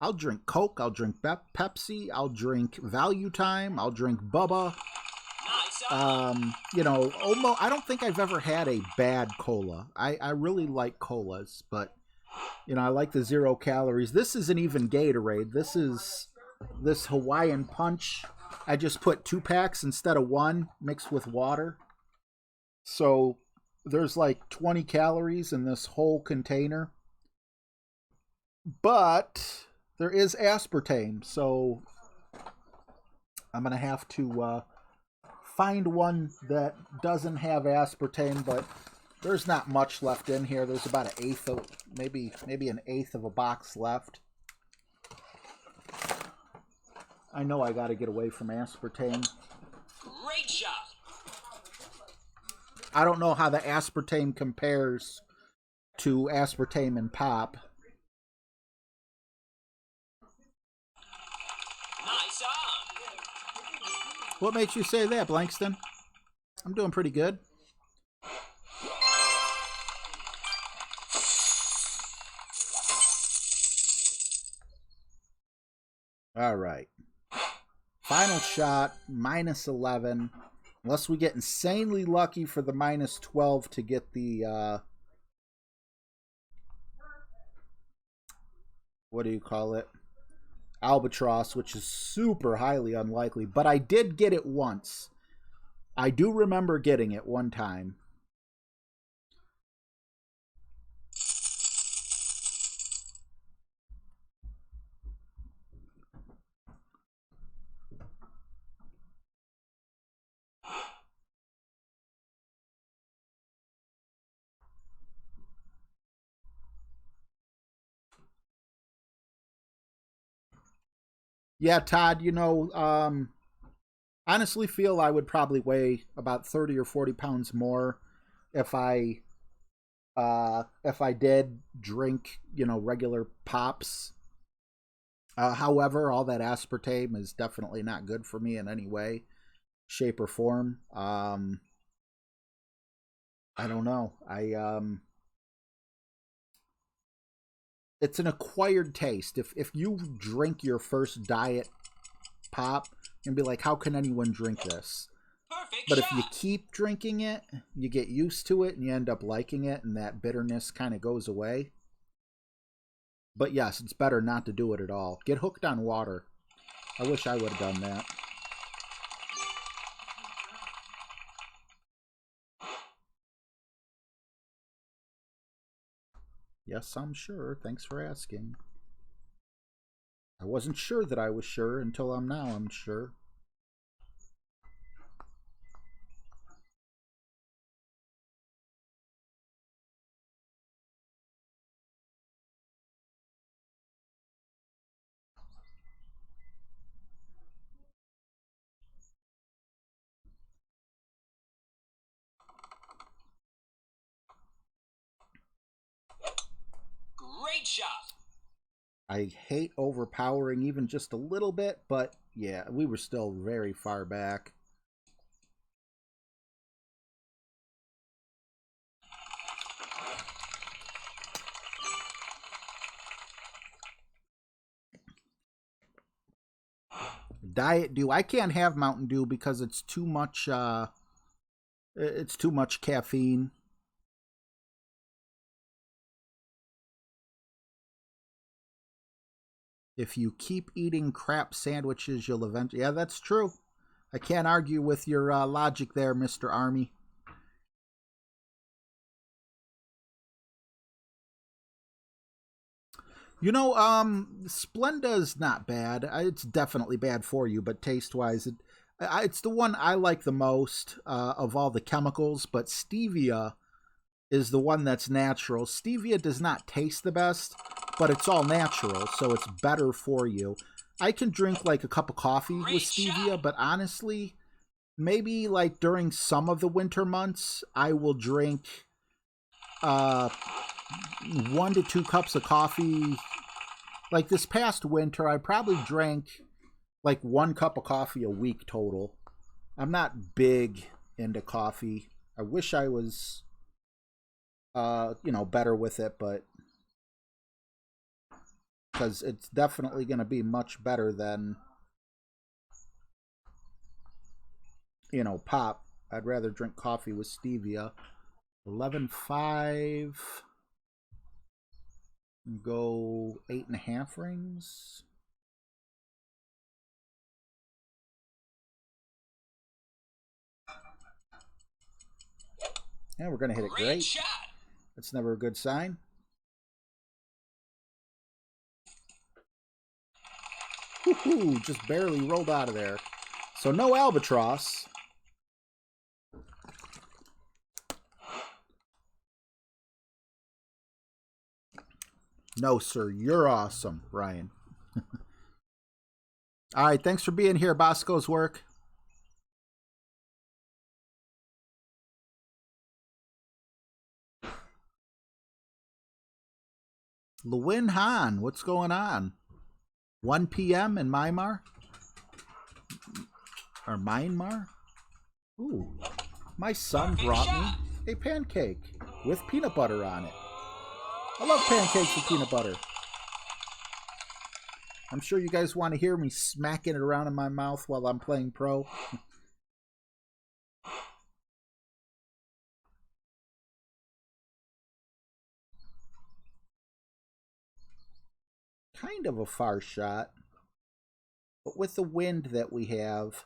I'll drink Coke, I'll drink Pepsi, I'll drink Value Time, I'll drink Bubba. Nice. You know, I don't think I've ever had a bad cola. I really like colas, but, you know, I like the 0 calories. This isn't even Gatorade. This is this Hawaiian Punch. I just put 2 packs instead of 1 mixed with water. So there's like 20 calories in this whole container. But there is aspartame, so I'm going to have to find one that doesn't have aspartame, but there's not much left in here. There's about an eighth of, maybe an eighth of a box left. I know I got to get away from aspartame. Great shot. I don't know how the aspartame compares to aspartame and pop. Nice on. What makes you say that, Blankston? I'm doing pretty good. All right. Final shot, -11. Unless we get insanely lucky for the -12 to get the, what do you call it? Albatross, which is super highly unlikely. But I did get it once. I do remember getting it one time. Yeah, Todd, you know, honestly feel I would probably weigh about 30 or 40 pounds more if I did drink, you know, regular pops. However, all that aspartame is definitely not good for me in any way, shape, or form. I don't know. It's an acquired taste. If you drink your first diet pop and be like, how can anyone drink this? Perfect But shot. if you keep drinking it, you get used to it and you end up liking it, and that bitterness kind of goes away. But yes, it's better not to do it at all. Get hooked on water. I wish I would have done that. Yes, I'm sure. Thanks for asking. I wasn't sure that I was sure until I'm sure. Great shot. I hate overpowering even just a little bit, but yeah, we were still very far back. Diet Dew. I can't have Mountain Dew because it's too much caffeine. If you keep eating crap sandwiches, you'll eventually... Yeah, that's true. I can't argue with your logic there, Mr. Army. You know, Splenda's not bad. It's definitely bad for you, but taste-wise, it's the one I like the most of all the chemicals, but Stevia is the one that's natural. Stevia does not taste the best, but it's all natural, so it's better for you. I can drink like a cup of coffee with Stevia, but honestly, maybe like during some of the winter months, I will drink 1 to 2 cups of coffee. Like this past winter, I probably drank like 1 cup of coffee a week total. I'm not big into coffee. I wish I was, you know, better with it, but because it's definitely going to be much better than, you know, pop. I'd rather drink coffee with stevia. 11.5. Go 8.5 rings. Yeah, we're going to hit it great. Shot. That's never a good sign. Woohoo! Just barely rolled out of there. So no Albatross. No, sir. You're awesome, Ryan. All right. Thanks for being here, Bosco's work. Lewin Han, what's going on? 1 p.m. in Myanmar? Or Myanmar? Ooh. My son brought me a pancake with peanut butter on it. I love pancakes with peanut butter. I'm sure you guys want to hear me smacking it around in my mouth while I'm playing pro. Kind of a far shot. But with the wind that we have,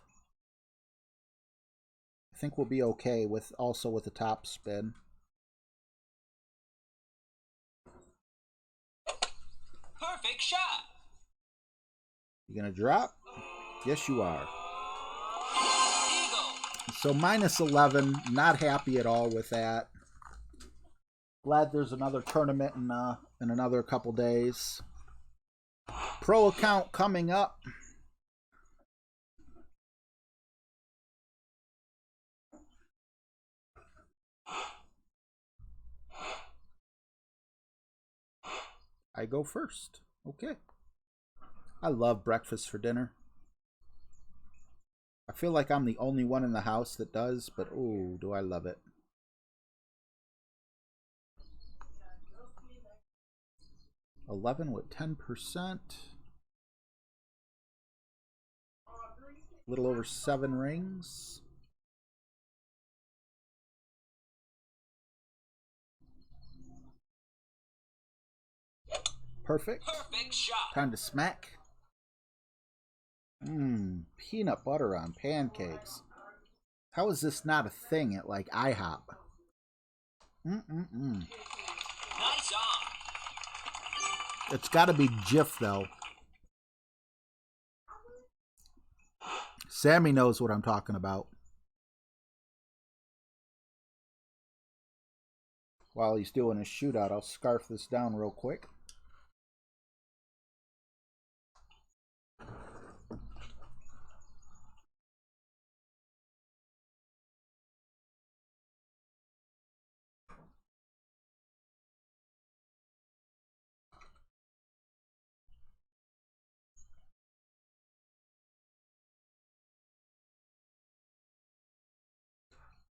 I think we'll be okay with also with the top spin. Perfect shot. You gonna drop? Yes, you are. Eagle. So minus 11, not happy at all with that. Glad there's another tournament in another couple days. Pro account coming up. I go first. Okay. I love breakfast for dinner. I feel like I'm the only one in the house that does, but ooh, do I love it. $11 with 10%. A little over 7 rings. Perfect. Perfect shot. Time to smack. Peanut butter on pancakes. How is this not a thing at like IHOP? Nice on. It's got to be Jif though. Sammy knows what I'm talking about. While he's doing his shootout, I'll scarf this down real quick.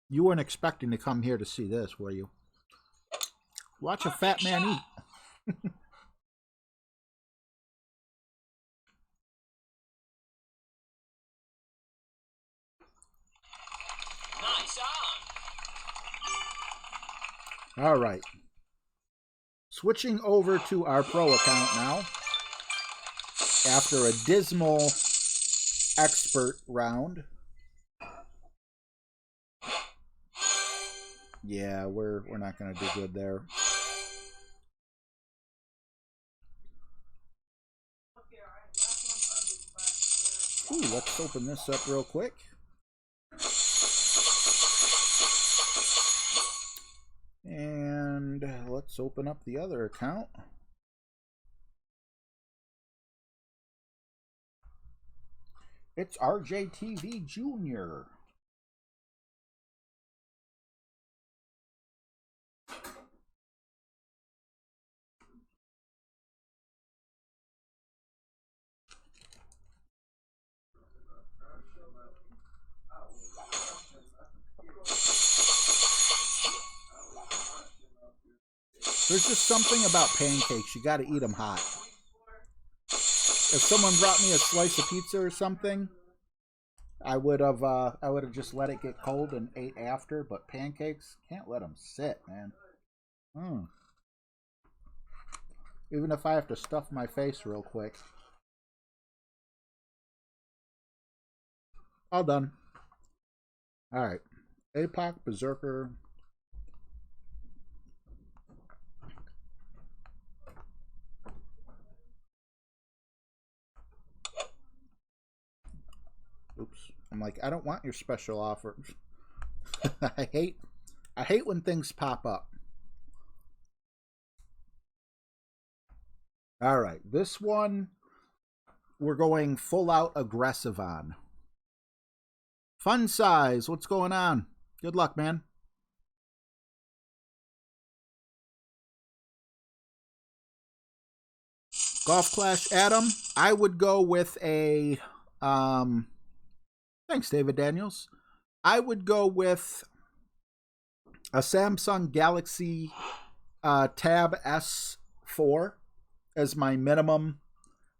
You weren't expecting to come here to see this, were you? Watch a fat man eat. Nice on. All right. Switching over to our pro account now. After a dismal expert round. Yeah, we're not going to do good there. Ooh, let's open this up real quick. And let's open up the other account. It's RJTV Jr. There's just something about pancakes. You got to eat them hot. If someone brought me a slice of pizza or something, I would have just let it get cold and ate after. But pancakes, can't let them sit, man. Even if I have to stuff my face real quick. All done. All right. APOC, Berserker. Oops. I'm like, I don't want your special offer. I hate when things pop up. All right, this one we're going full out aggressive on. Fun size, what's going on? Good luck, man. Golf Clash Adam, I would go with a thanks, David Daniels. I would go with a Samsung Galaxy Tab S4 as my minimum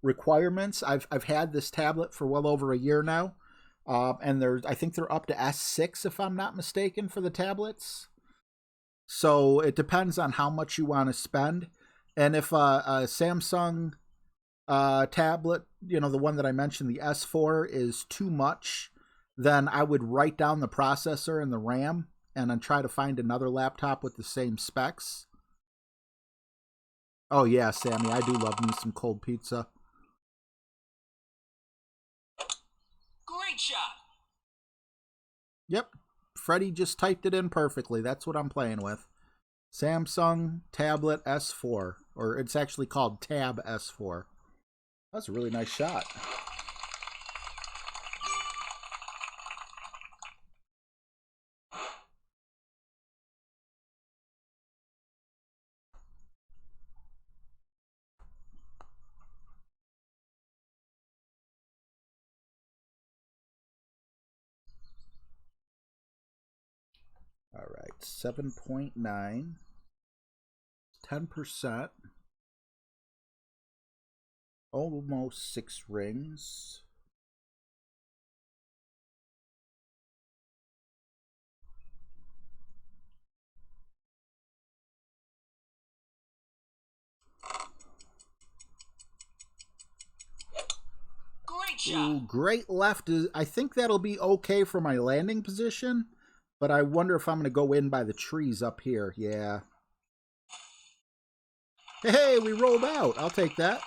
requirements. I've had this tablet for well over a year now, and I think they're up to S6 if I'm not mistaken for the tablets. So it depends on how much you want to spend, and if a Samsung tablet, the one that I mentioned, the S4, is too much, then I would write down the processor and the RAM and then try to find another laptop with the same specs. Oh yeah, Sammy, I do love me some cold pizza. Great shot. Yep, Freddie just typed it in perfectly. That's what I'm playing with. Samsung Tablet S4, or it's actually called Tab S4. That's a really nice shot. All right, 7.9, 10%, almost 6 rings. Great shot. Ooh, great left. I think that'll be okay for my landing position, but I wonder if I'm going to go in by the trees up here. Yeah. Hey, we rolled out. I'll take that.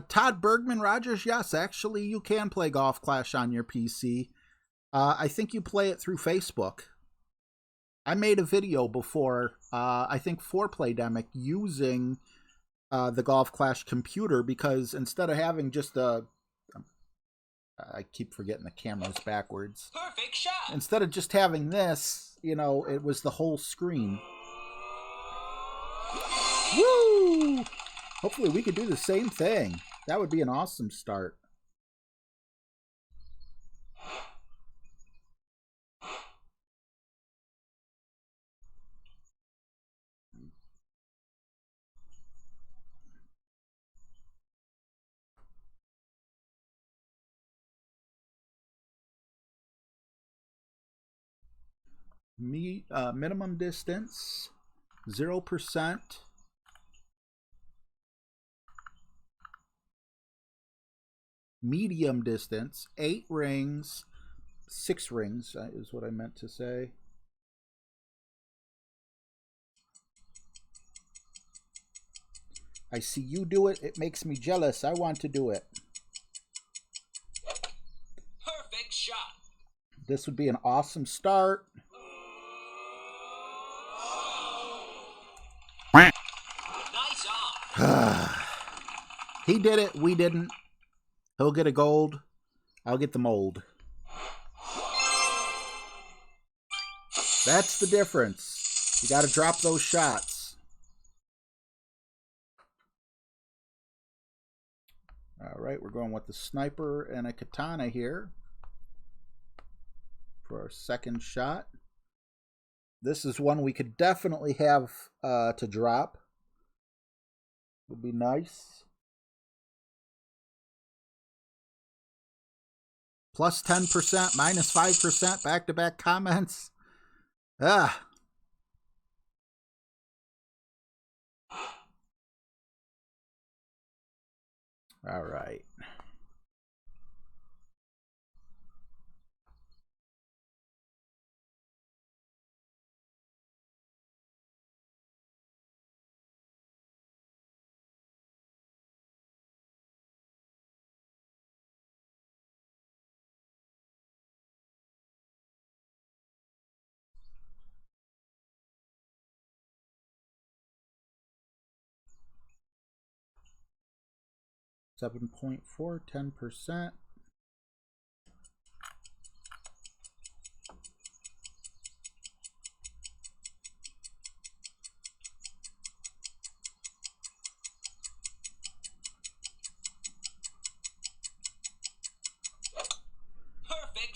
Todd Bergman Rogers, yes, actually you can play Golf Clash on your PC. I think you play it through Facebook. I made a video before, I think for Playdemic, using the Golf Clash computer, because instead of having just I keep forgetting the camera's backwards. Perfect shot. Instead of just having this, it was the whole screen. Woo! Hopefully we could do the same thing. That would be an awesome start. Minimum distance, 0%. Medium distance, 8 rings, 6 rings is what I meant to say. I see you do it. It makes me jealous. I want to do it. Perfect shot. This would be an awesome start. Nice on. He did it. We didn't. He'll get a gold. I'll get the mold. That's the difference. You got to drop those shots. All right, we're going with the sniper and a katana here for our second shot. This is one we could definitely have to drop. Would be nice. Plus 10%, minus 5%, back-to-back comments. Ah. All right. 7.4, 10%.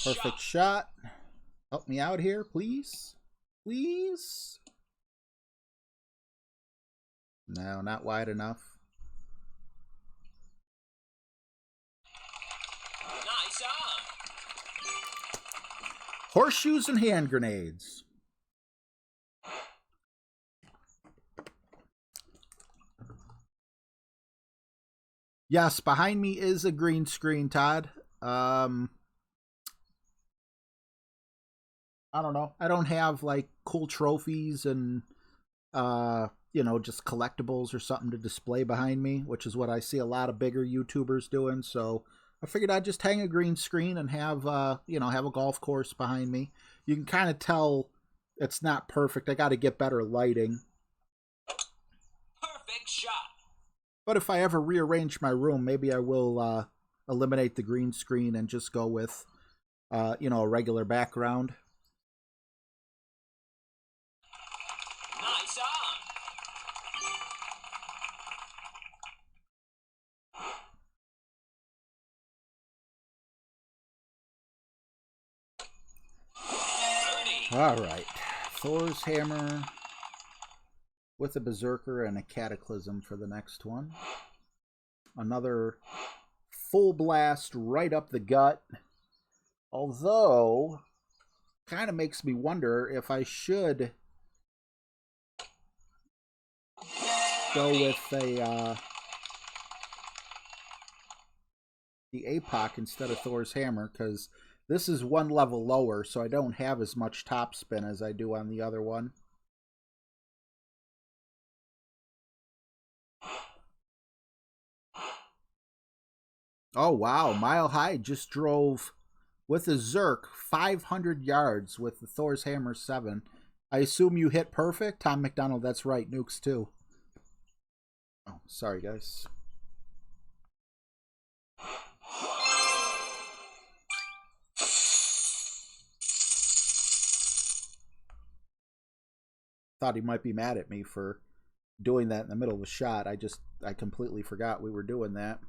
Perfect shot. Help me out here, please. Please. No, not wide enough. Nice on. Horseshoes and hand grenades. Yes, behind me is a green screen, Todd. I don't know. I don't have like cool trophies and you know, just collectibles or something to display behind me, which is what I see a lot of bigger YouTubers doing. So I figured I'd just hang a green screen and have you know, have a golf course behind me. You can kind of tell it's not perfect. I got to get better lighting. Perfect shot. But if I ever rearrange my room, maybe I will eliminate the green screen and just go with you know, a regular background. Nice on. All right, Thor's hammer with a berserker and a cataclysm for the next one. Another full blast right up the gut. Although, kind of makes me wonder if I should go with a the APOC instead of Thor's hammer, because this is one level lower, so I don't have as much top spin as I do on the other one. Oh, wow. Mile High just drove with a Zerk 500 yards with the Thor's Hammer 7. I assume you hit perfect? Tom McDonald, that's right. Nukes too. Oh, sorry, guys. Thought he might be mad at me for doing that in the middle of a shot. I completely forgot we were doing that.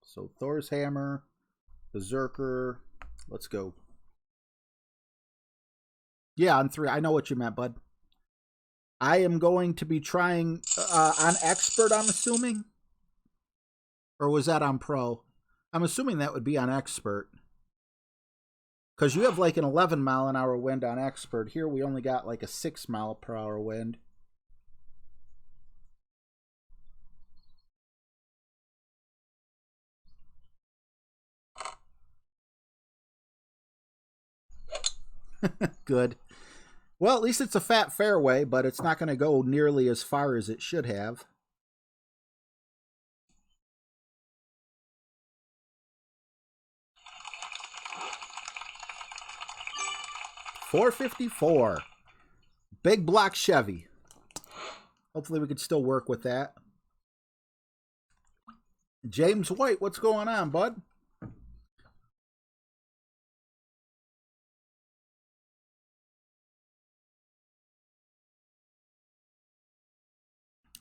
So Thor's Hammer, Berserker, let's go. Yeah, on 3. I know what you meant, bud. I am going to be trying on Expert, I'm assuming. Or was that on Pro? I'm assuming that would be on Expert. Because you have like an 11 mile an hour wind on Expert. Here we only got like a 6 mile per hour wind. Good. Well, at least it's a fat fairway, but it's not going to go nearly as far as it should have. .454. Big block Chevy. Hopefully we can still work with that. James White, what's going on, bud?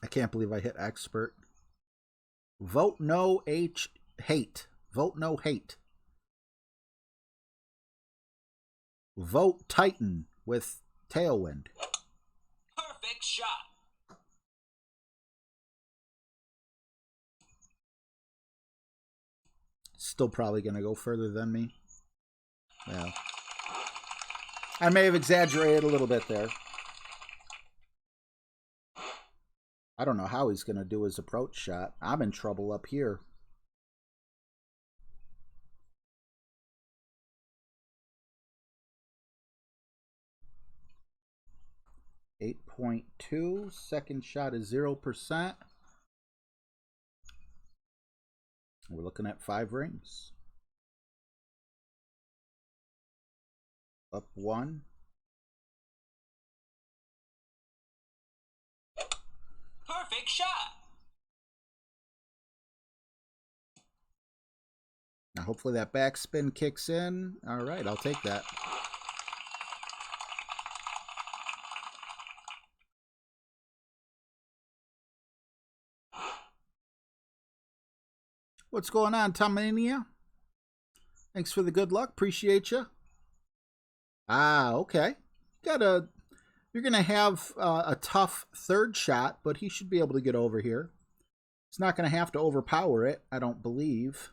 I can't believe I hit Expert. Vote no hate. Vote no hate. Vote Titan with Tailwind. Perfect shot. Still probably going to go further than me. Yeah. I may have exaggerated a little bit there. I don't know how he's going to do his approach shot. I'm in trouble up here. .2. Second shot is 0%. We're looking at 5 rings. Up 1. Perfect shot. Now, hopefully that backspin kicks in. All right, I'll take that. What's going on, Tomania? Thanks for the good luck. Appreciate you. Ah, okay. You're gonna have a tough third shot, but he should be able to get over here. He's not gonna have to overpower it, I don't believe.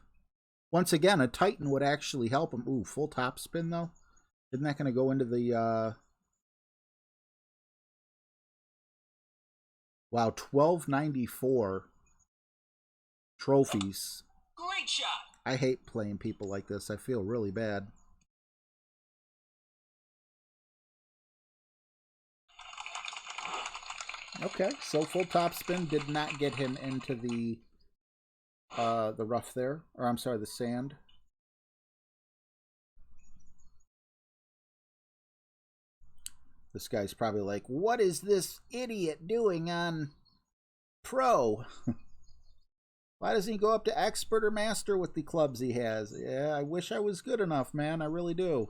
Once again, a Titan would actually help him. Ooh, full top spin though. Isn't that gonna go into the wow, 1294 trophies. Great shot. I hate playing people like this. I feel really bad. Okay, so full top spin did not get him into the rough there, or I'm sorry, the sand. This guy's probably like, what is this idiot doing on pro? Why doesn't he go up to expert or master with the clubs he has? Yeah, I wish I was good enough, man. I really do.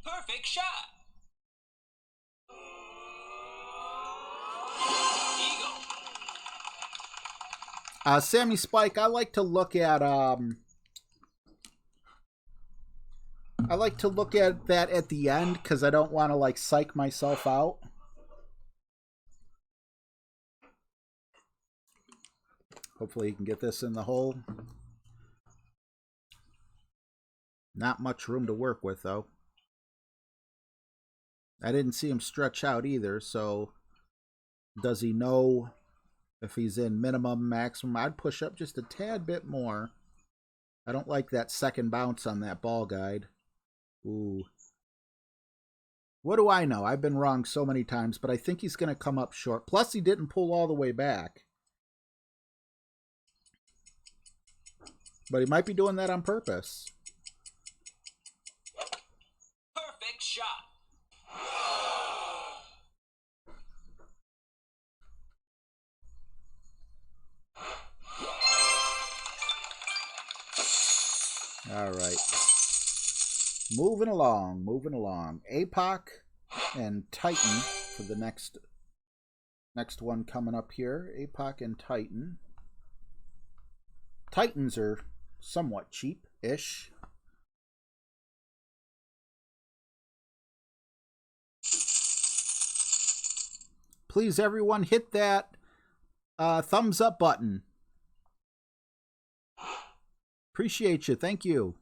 Perfect shot. Eagle. Sammy Spike, I like to look at that at the end because I don't want to like psych myself out. Hopefully he can get this in the hole. Not much room to work with though. I didn't see him stretch out either, so does he know if he's in minimum, maximum? I'd push up just a tad bit more. I don't like that second bounce on that ball guide. Ooh. What do I know? I've been wrong so many times, but I think he's going to come up short. Plus, he didn't pull all the way back. But he might be doing that on purpose. Perfect shot. All right. Moving along, moving along. APOC and Titan for the next one coming up here. APOC and Titan. Titans are somewhat cheap-ish. Please, everyone, hit that thumbs up button. Appreciate you. Thank you.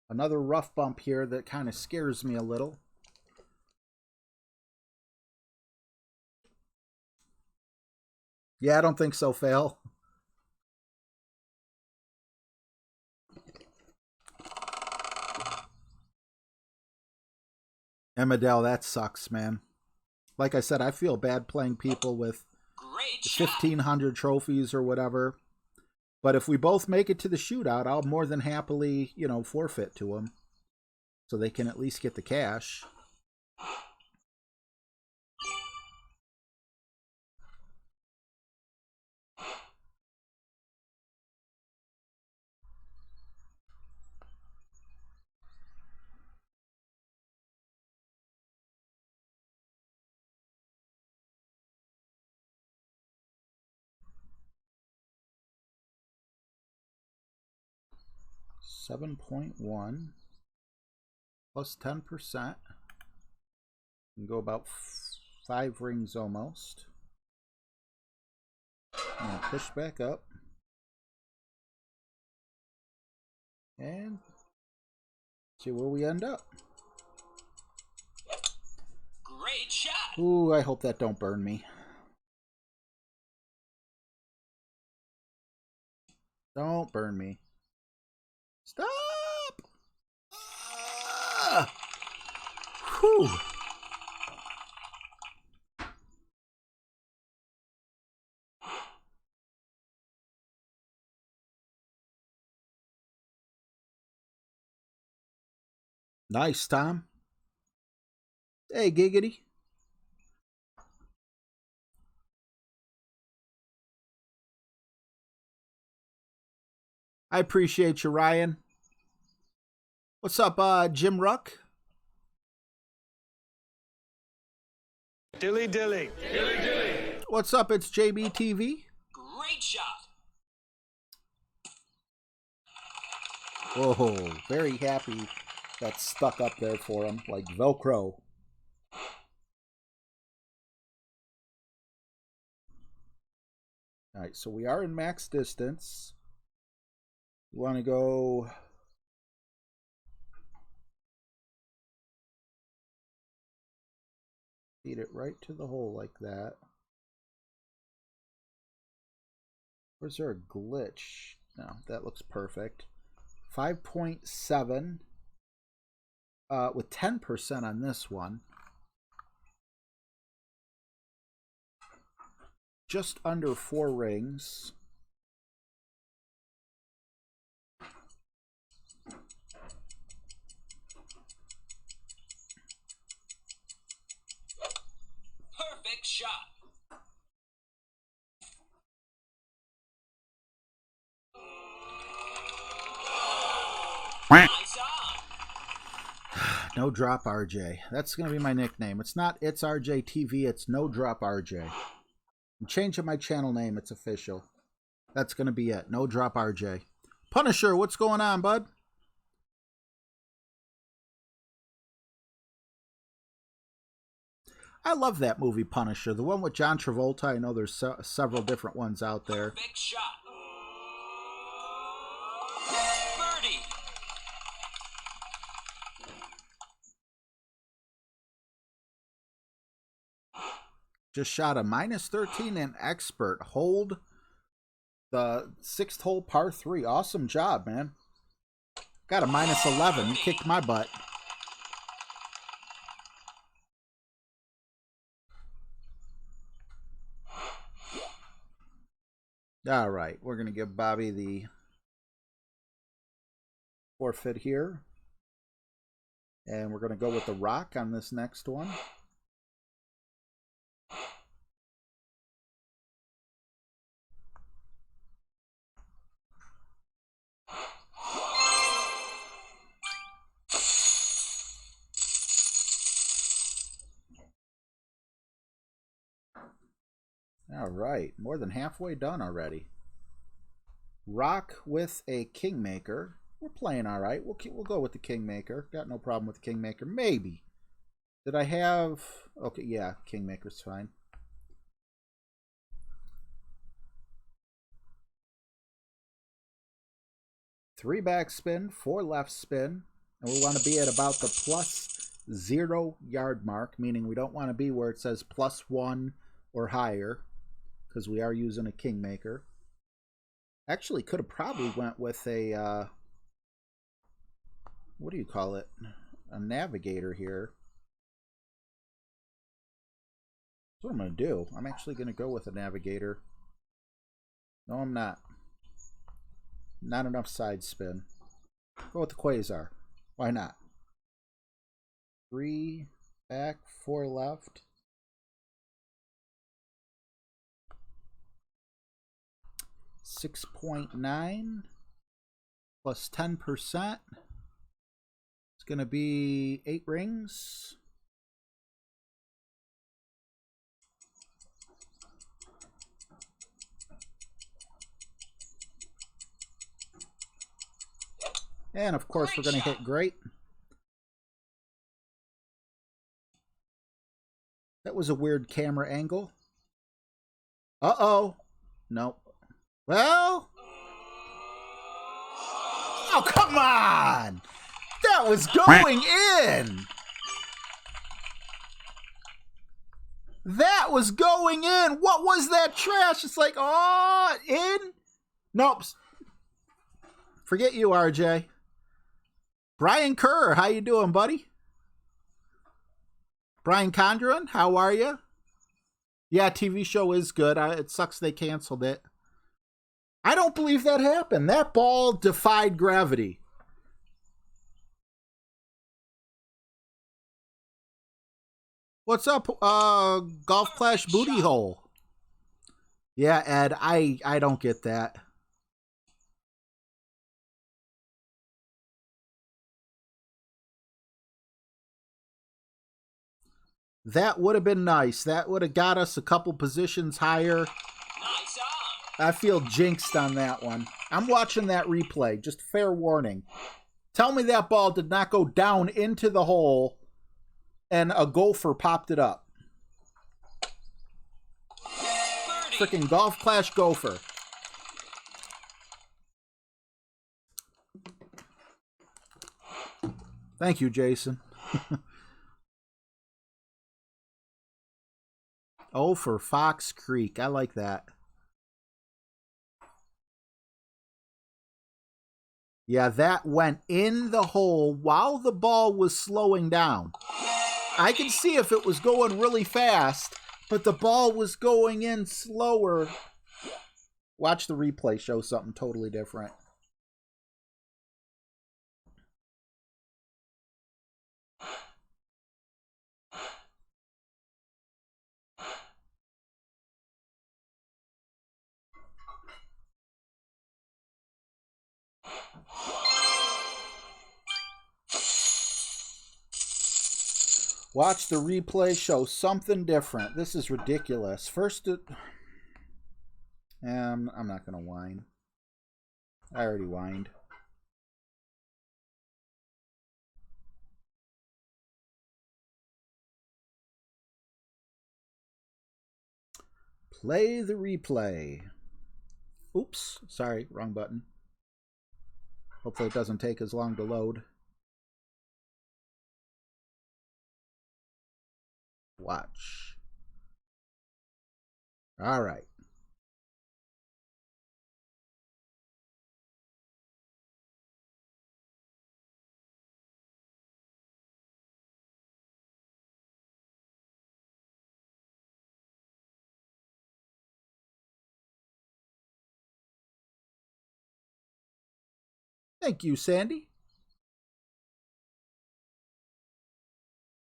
Another rough bump here that kind of scares me a little. Yeah, I don't think so, Fail. Emadel, that sucks, man. Like I said, I feel bad playing people with 1,500 trophies or whatever. But if we both make it to the shootout, I'll more than happily, you know, forfeit to them. So they can at least get the cash. $7.1 plus 10%. Can go about 5 rings almost. Now push back up. And see where we end up. Great shot. Ooh, I hope that don't burn me. Don't burn me. Stop! Whew. Nice, Tom. Hey, Giggity. I appreciate you, Ryan. What's up, Jim Ruck? Dilly dilly. What's up? It's JBTV. Great shot. Whoa, very happy that's stuck up there for him, like Velcro. All right, so we are in max distance. You want to go... Feed it right to the hole like that. Or is there a glitch? No, that looks perfect. 5.7 with 10% on this one. Just under 4 rings. Perfect shot. Nice on. No Drop RJ. That's going to be my nickname. It's not It's RJ TV. It's No Drop RJ. I'm changing my channel name. It's official. That's going to be it. No Drop RJ. Punisher, what's going on, bud? I love that movie, Punisher. The one with John Travolta. I know there's several different ones out there. Perfect shot. Birdie. Just shot a -13 in expert. Hold the 6th hole par 3. Awesome job, man. Got a -11. You kicked my butt. All right, we're going to give Bobby the forfeit here. And we're going to go with the rock on this next one. All right, more than halfway done already. Rock with a Kingmaker. We're playing all right. We'll go with the Kingmaker. Got no problem with the Kingmaker. Maybe. Did I have... Okay, yeah, Kingmaker's fine. Three backspin, 4 left spin. And we want to be at about the +0 yard mark, meaning we don't want to be where it says +1 or higher, because we are using a Kingmaker. Actually, could have probably went with a, what do you call it? A Navigator here. That's what I'm going to do. I'm actually going to go with a Navigator. No, I'm not. Not enough side spin. Go with the Quasar. Why not? 3 back, 4 left. $6.9 plus 10%. It's going to be 8 rings. And of course, we're going to hit great. That was a weird camera angle. Uh-oh. Nope. Well. Oh, come on. That was going in. That was going in. What was that trash? It's like, oh, in? Nope. Forget you, RJ. Brian Kerr, how you doing, buddy? Brian Condren, how are you? Yeah, TV show is good. It sucks they canceled it. I don't believe that happened. That ball defied gravity. What's up, Golf Clash Booty Hole? Yeah, Ed, I don't get that. That would have been nice. That would have got us a couple positions higher. Nice on. I feel jinxed on that one. I'm watching that replay. Just fair warning. Tell me that ball did not go down into the hole and a golfer popped it up. Birdie. Freaking Golf Clash gopher. Thank you, Jason. Oh, for Fox Creek. I like that. Yeah, that went in the hole while the ball was slowing down. I can see if it was going really fast, but the ball was going in slower. Watch the replay show something totally different. Watch the replay show something different. This is ridiculous. First, I'm not going to whine. I already whined. Play the replay. Oops, sorry, wrong button. Hopefully it doesn't take as long to load. Watch. All right. Thank you, Sandy.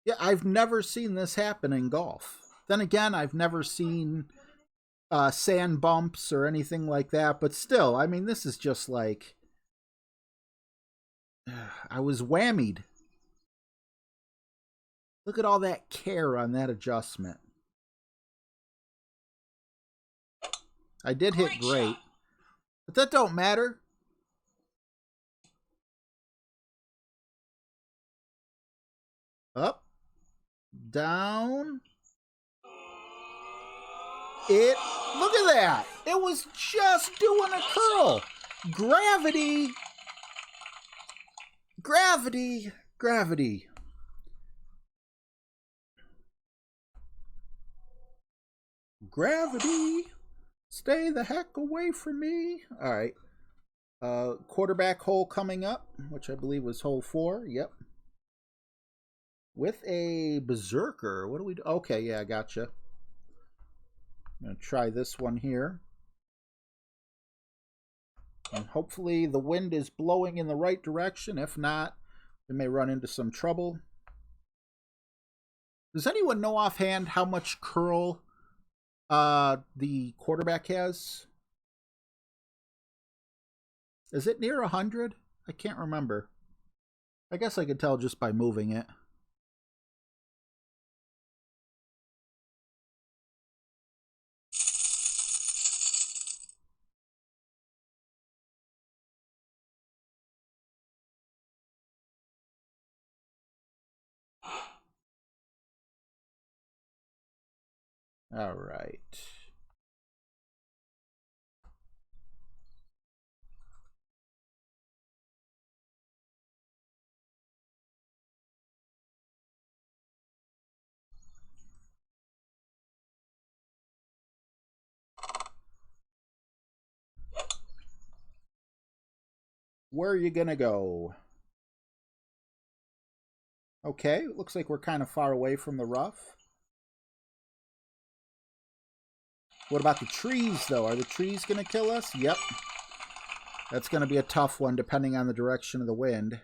Yeah, I've never seen this happen in golf. Then again, I've never seen sand bumps or anything like that. But still, I mean, this is just like... I was whammied. Look at all that care on that adjustment. I did hit great. But that don't matter. Up. Down. It, look at that. It was just doing a curl. Gravity. Gravity. Gravity. Gravity. Stay the heck away from me. All right. Quarterback hole coming up, which I believe was hole 4. Yep. With a berserker. What do we do? Okay, yeah, I gotcha. I'm going to try this one here. And hopefully the wind is blowing in the right direction. If not, we may run into some trouble. Does anyone know offhand how much curl the quarterback has? Is it near 100? I can't remember. I guess I could tell just by moving it. All right. Where are you gonna go? Okay, looks like we're kind of far away from the rough. What about the trees, though? Are the trees gonna kill us? Yep. That's gonna be a tough one, depending on the direction of the wind.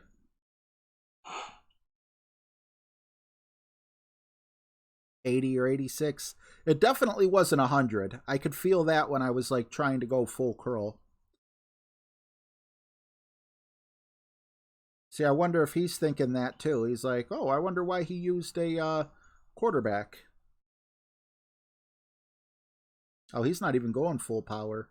80 or 86. It definitely wasn't 100. I could feel that when I was like trying to go full curl. See, I wonder if he's thinking that too. He's like, oh, I wonder why he used a quarterback. Oh, he's not even going full power.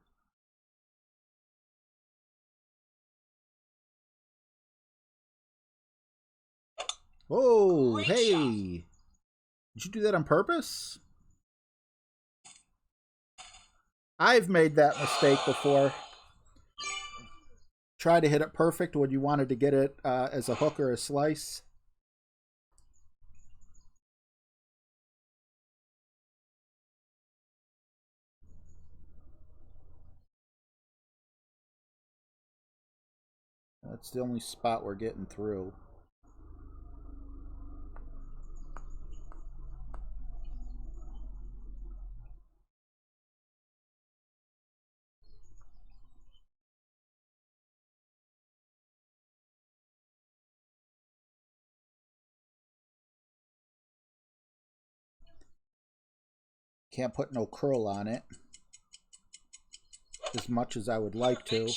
Oh, hey. Did you do that on purpose? I've made that mistake before. Try to hit it perfect when you wanted to get it as a hook or a slice. That's the only spot we're getting through. Can't put no curl on it as much as I would like to,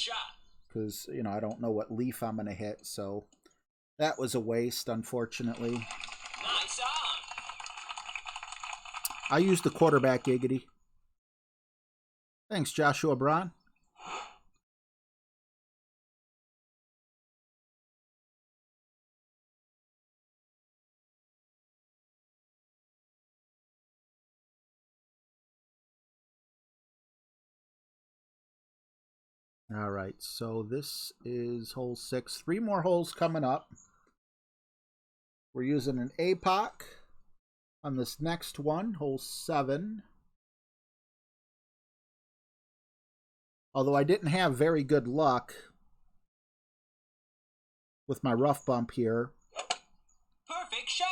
because, you know, I don't know what leaf I'm going to hit, so that was a waste, unfortunately. Nice on. I used the quarterback, giggity. Thanks, Joshua Braun. All right, so this is hole 6. 3 more holes coming up. We're using an APOC on this next one, hole 7. Although I didn't have very good luck with my rough bump here. Perfect shot.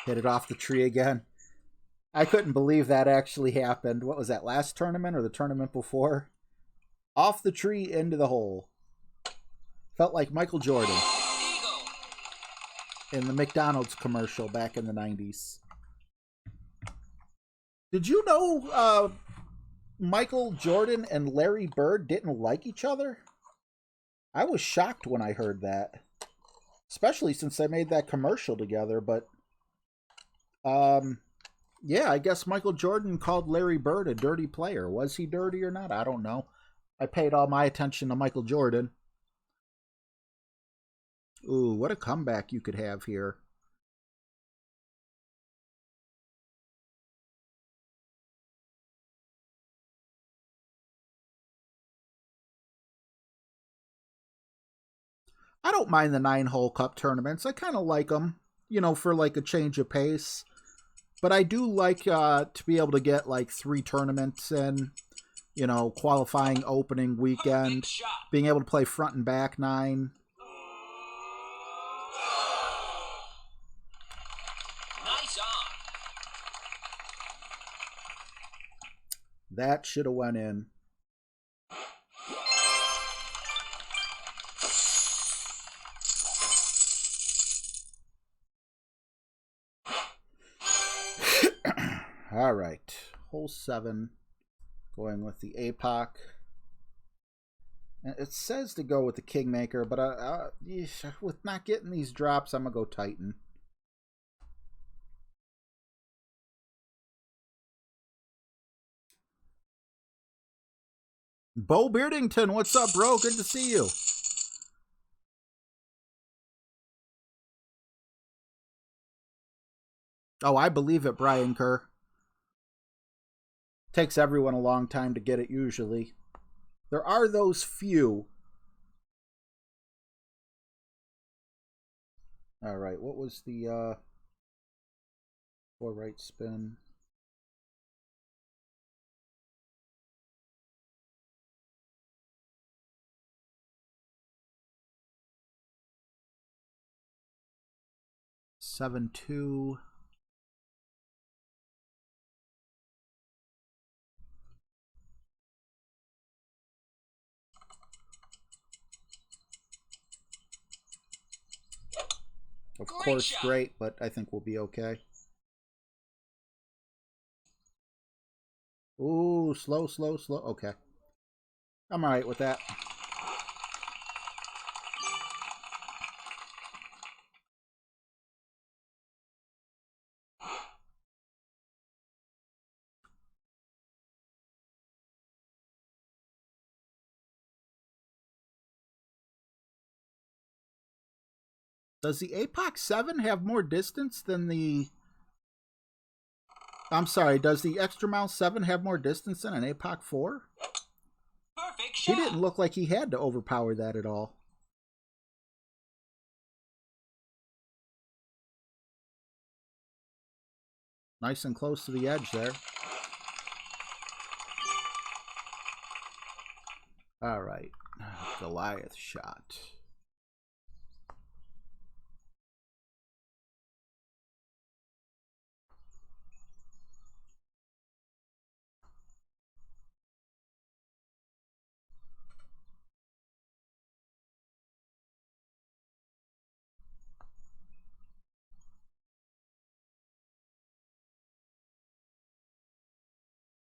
Hit it off the tree again. I couldn't believe that actually happened. What was that, last tournament or the tournament before? Off the tree into the hole. Felt like Michael Jordan in the McDonald's commercial back in the 90s. Did you know Michael Jordan and Larry Bird didn't like each other? I was shocked when I heard that. Especially since they made that commercial together, but yeah, I guess Michael Jordan called Larry Bird a dirty player. Was he dirty or not? I don't know. I paid all my attention to Michael Jordan. Ooh, what a comeback you could have here. I don't mind the 9-hole cup tournaments. I kind of like them, you know, for like a change of pace. But I do like to be able to get like 3 tournaments in, you know, qualifying opening weekend, being able to play front and back 9. Nice on. That should have went in. All right, hole 7, going with the APOC. And it says to go with the Kingmaker, but with not getting these drops, I'm going to go Titan. Bo Beardington, what's up, bro? Good to see you. Oh, I believe it, Brian Kerr. Takes everyone a long time to get it, usually. There are those few. All right, what was the 4 right spin? Seven, 2. Of Great course, shot. great, but I think we'll be okay. Ooh, slow, slow, slow. Okay. I'm all right with that. Does the APOC 7 have more distance than the... I'm sorry, does the Extra Mile 7 have more distance than an APOC 4? Perfect He shot. didn't look like he had to overpower that at all. Nice and close to the edge there. All right. Goliath shot.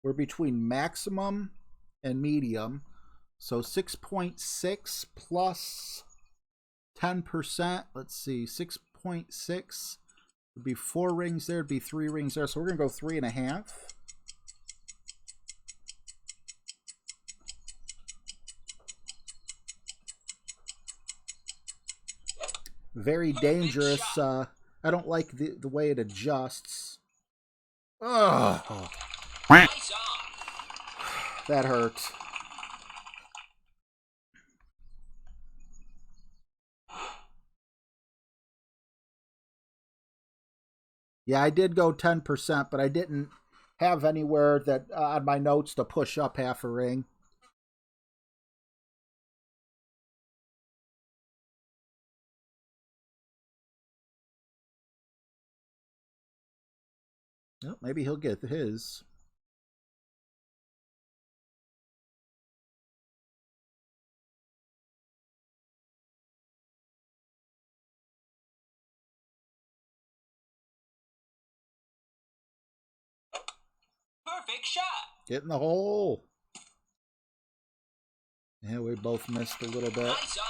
We're between maximum and medium. So 6.6 plus 10%. Let's see, 6.6 would be 4 rings there, would be 3 rings there. So we're going to go 3.5. Very dangerous. I don't like the way it adjusts. Ugh. Nice on. That hurts. Yeah, I did go 10%, but I didn't have anywhere that on my notes to push up half a ring. Well, maybe he'll get his. Perfect shot. Get in the hole. Yeah, we both missed a little bit. Nice on.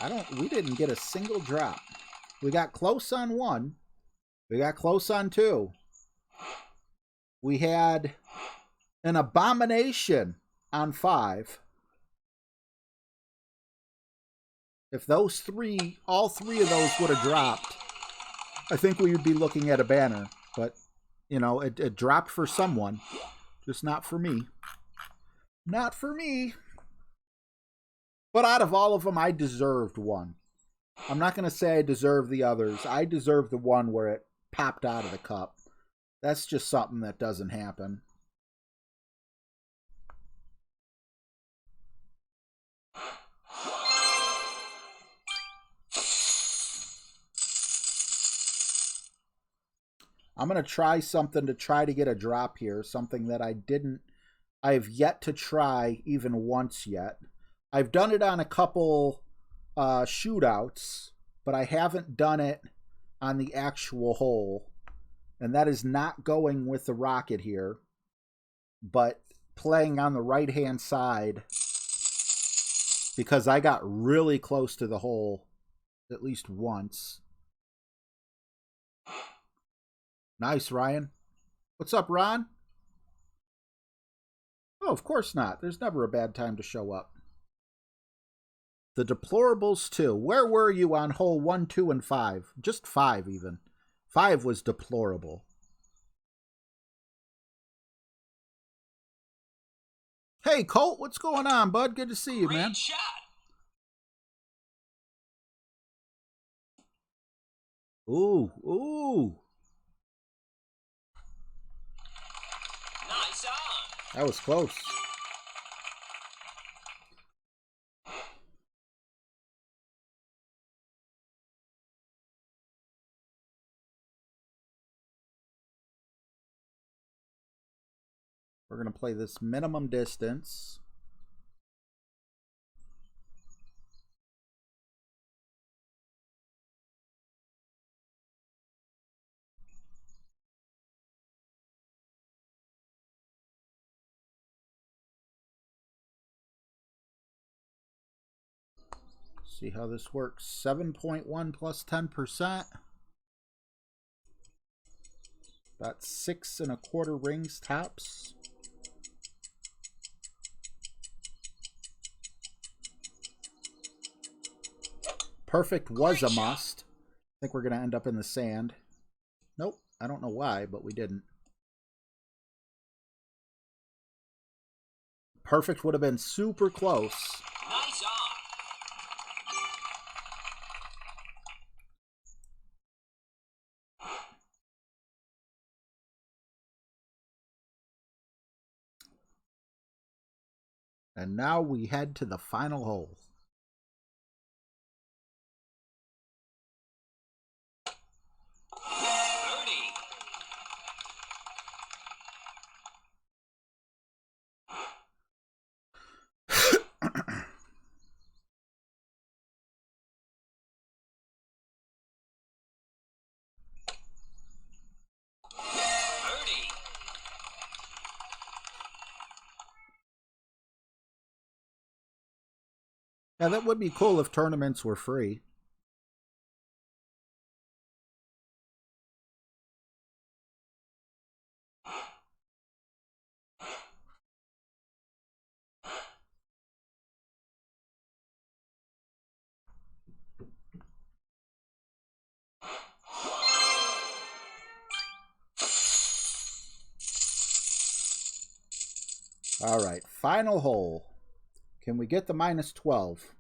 Birdie. We didn't get a single drop. We got close on 1. We got close on 2. We had an abomination on 5. If those 3, all 3 of those would have dropped, I think we would be looking at a banner. But, you know, it dropped for someone. Just not for me. Not for me. But out of all of them, I deserved one. I'm not going to say I deserve the others. I deserve the one where it popped out of the cup. That's just something that doesn't happen. I'm going to try something to try to get a drop here. Something that I have yet to try even once yet. I've done it on a couple shootouts, but I haven't done it on the actual hole. And that is not going with the rocket here, but playing on the right-hand side because I got really close to the hole at least once. Nice, Ryan. What's up, Ron? Oh, of course not. There's never a bad time to show up. The Deplorables 2. Where were you on hole 1, 2, and 5? Just 5 even. 5 was deplorable. Hey, Colt, what's going on, bud? Good to see you, man. Great shot. Ooh, ooh. Nice on. That was close. We're going to play this minimum distance. See how this works. 7.1 plus 10%. About 6 1/4 rings tops. Perfect was a must. I think we're going to end up in the sand. Nope. I don't know why, but we didn't. Perfect would have been super close. Nice on. And now we head to the final hole. Birdie. Birdie. Yeah, that would be cool if tournaments were free. All right, final hole. Can we get the minus 12?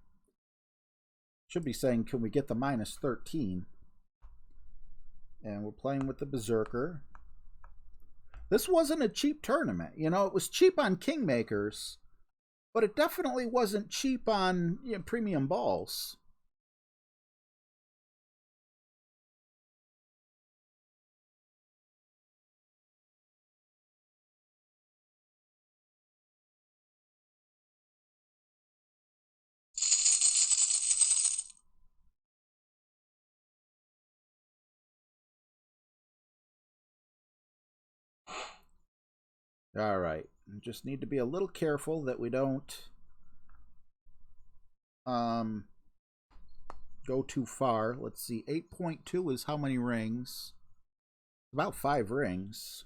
Should be saying, can we get the minus 13? And we're playing with the Berserker. This wasn't a cheap tournament. You know, it was cheap on Kingmakers, but it definitely wasn't cheap on premium balls. All right. We just need to be a little careful that we don't go too far. Let's see. 8.2 is how many rings? About 5 rings.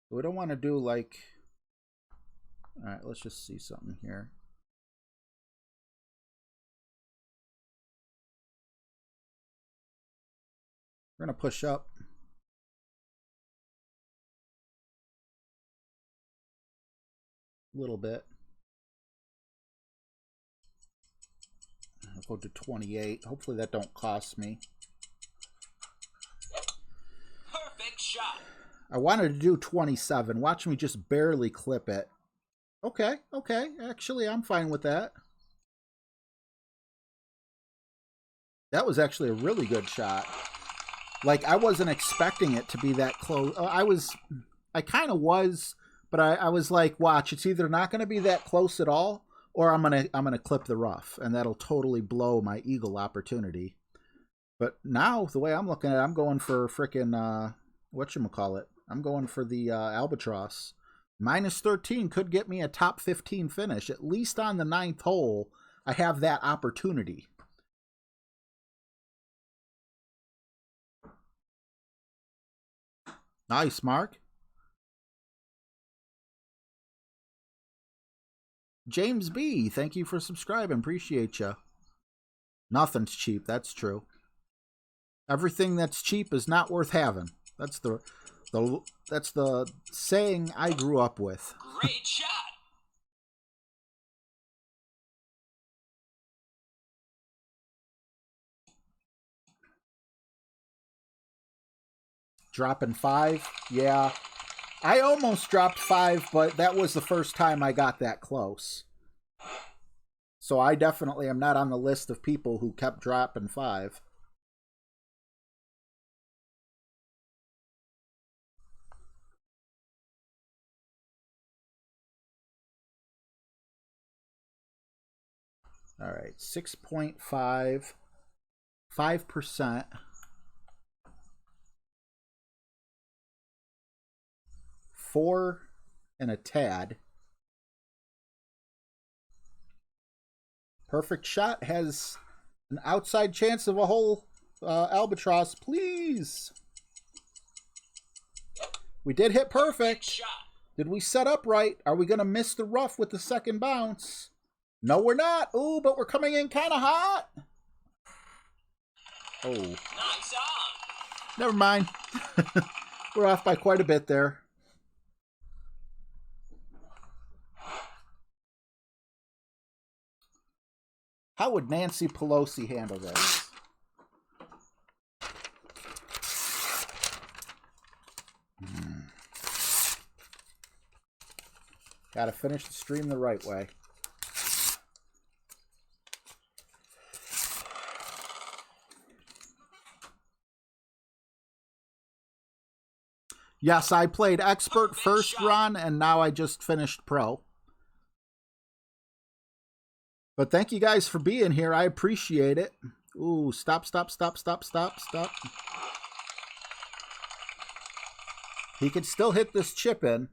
We don't want to do like... All right, let's just see something here. We're going to push up. A little bit. I'll go to 28. Hopefully that don't cost me. Perfect shot. I wanted to do 27. Watch me just barely clip it. Okay, okay. Actually, I'm fine with that. That was actually a really good shot. Like, I wasn't expecting it to be that close. I kind of was, but I was like, watch, it's either not going to be that close at all, or I'm gonna clip the rough, and that'll totally blow my eagle opportunity. But now, the way I'm looking at it, I'm going for frickin' whatchamacallit. I'm going for the Albatross. Minus 13 could get me a top 15 finish. At least on the 9th hole, I have that opportunity. Nice, Mark. James B, thank you for subscribing. Appreciate you. Nothing's cheap, that's true. Everything that's cheap is not worth having. That's the saying I grew up with. Great shot. Dropping 5, yeah. I almost dropped 5, but that was the first time I got that close. So I definitely am not on the list of people who kept dropping 5. All right, 6.5, 5%. 4 and a tad. Perfect shot has an outside chance of a whole Albatross, please. We did hit perfect. Shot. Did we set up right? Are we going to miss the rough with the second bounce? No, we're not. Ooh, but we're coming in kind of hot. Oh. Nice on. Never mind. We're off by quite a bit there. How would Nancy Pelosi handle this? Gotta finish the stream the right way. Yes, I played expert first run, and now I just finished pro. But thank you guys for being here. I appreciate it. Ooh, stop. He could still hit this chip in.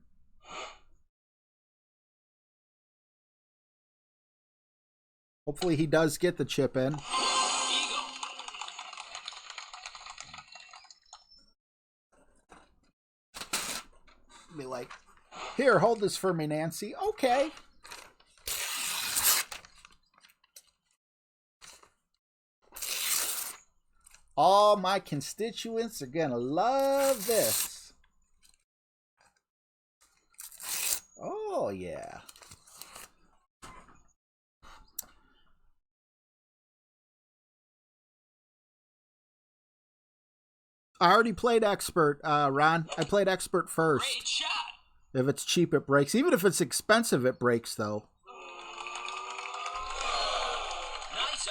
Hopefully he does get the chip in. Be like, here, hold this for me, Nancy. Okay. All my constituents are gonna love this. Oh, yeah. I already played expert, Ron. I played expert first. Great shot. If it's cheap, it breaks. Even if it's expensive, it breaks, though. Nice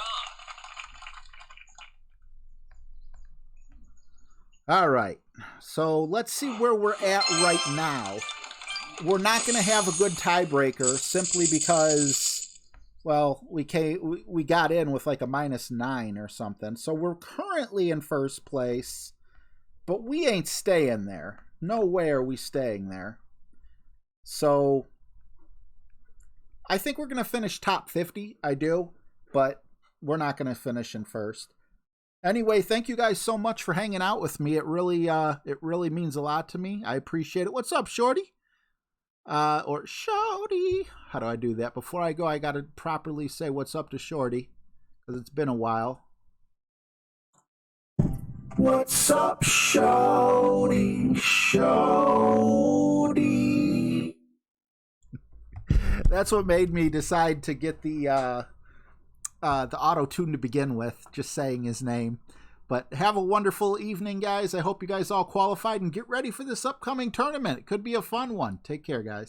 on. All right. So let's see where we're at right now. We're not going to have a good tiebreaker simply because, well, we got in with like a -9 or something. So we're currently in first place, but we ain't staying there. No way are we staying there. So I think we're going to finish top 50. I do, but we're not going to finish in first. Anyway, thank you guys so much for hanging out with me. It really means a lot to me. I appreciate it. What's up, Shorty? Or Shorty. How do I do that? Before I go, I got to properly say what's up to Shorty, because it's been a while. What's up, Shorty? Shorty. That's what made me decide to get the auto-tune to begin with, just saying his name. But have a wonderful evening, guys. I hope you guys all qualified and get ready for this upcoming tournament. It could be a fun one. Take care, guys.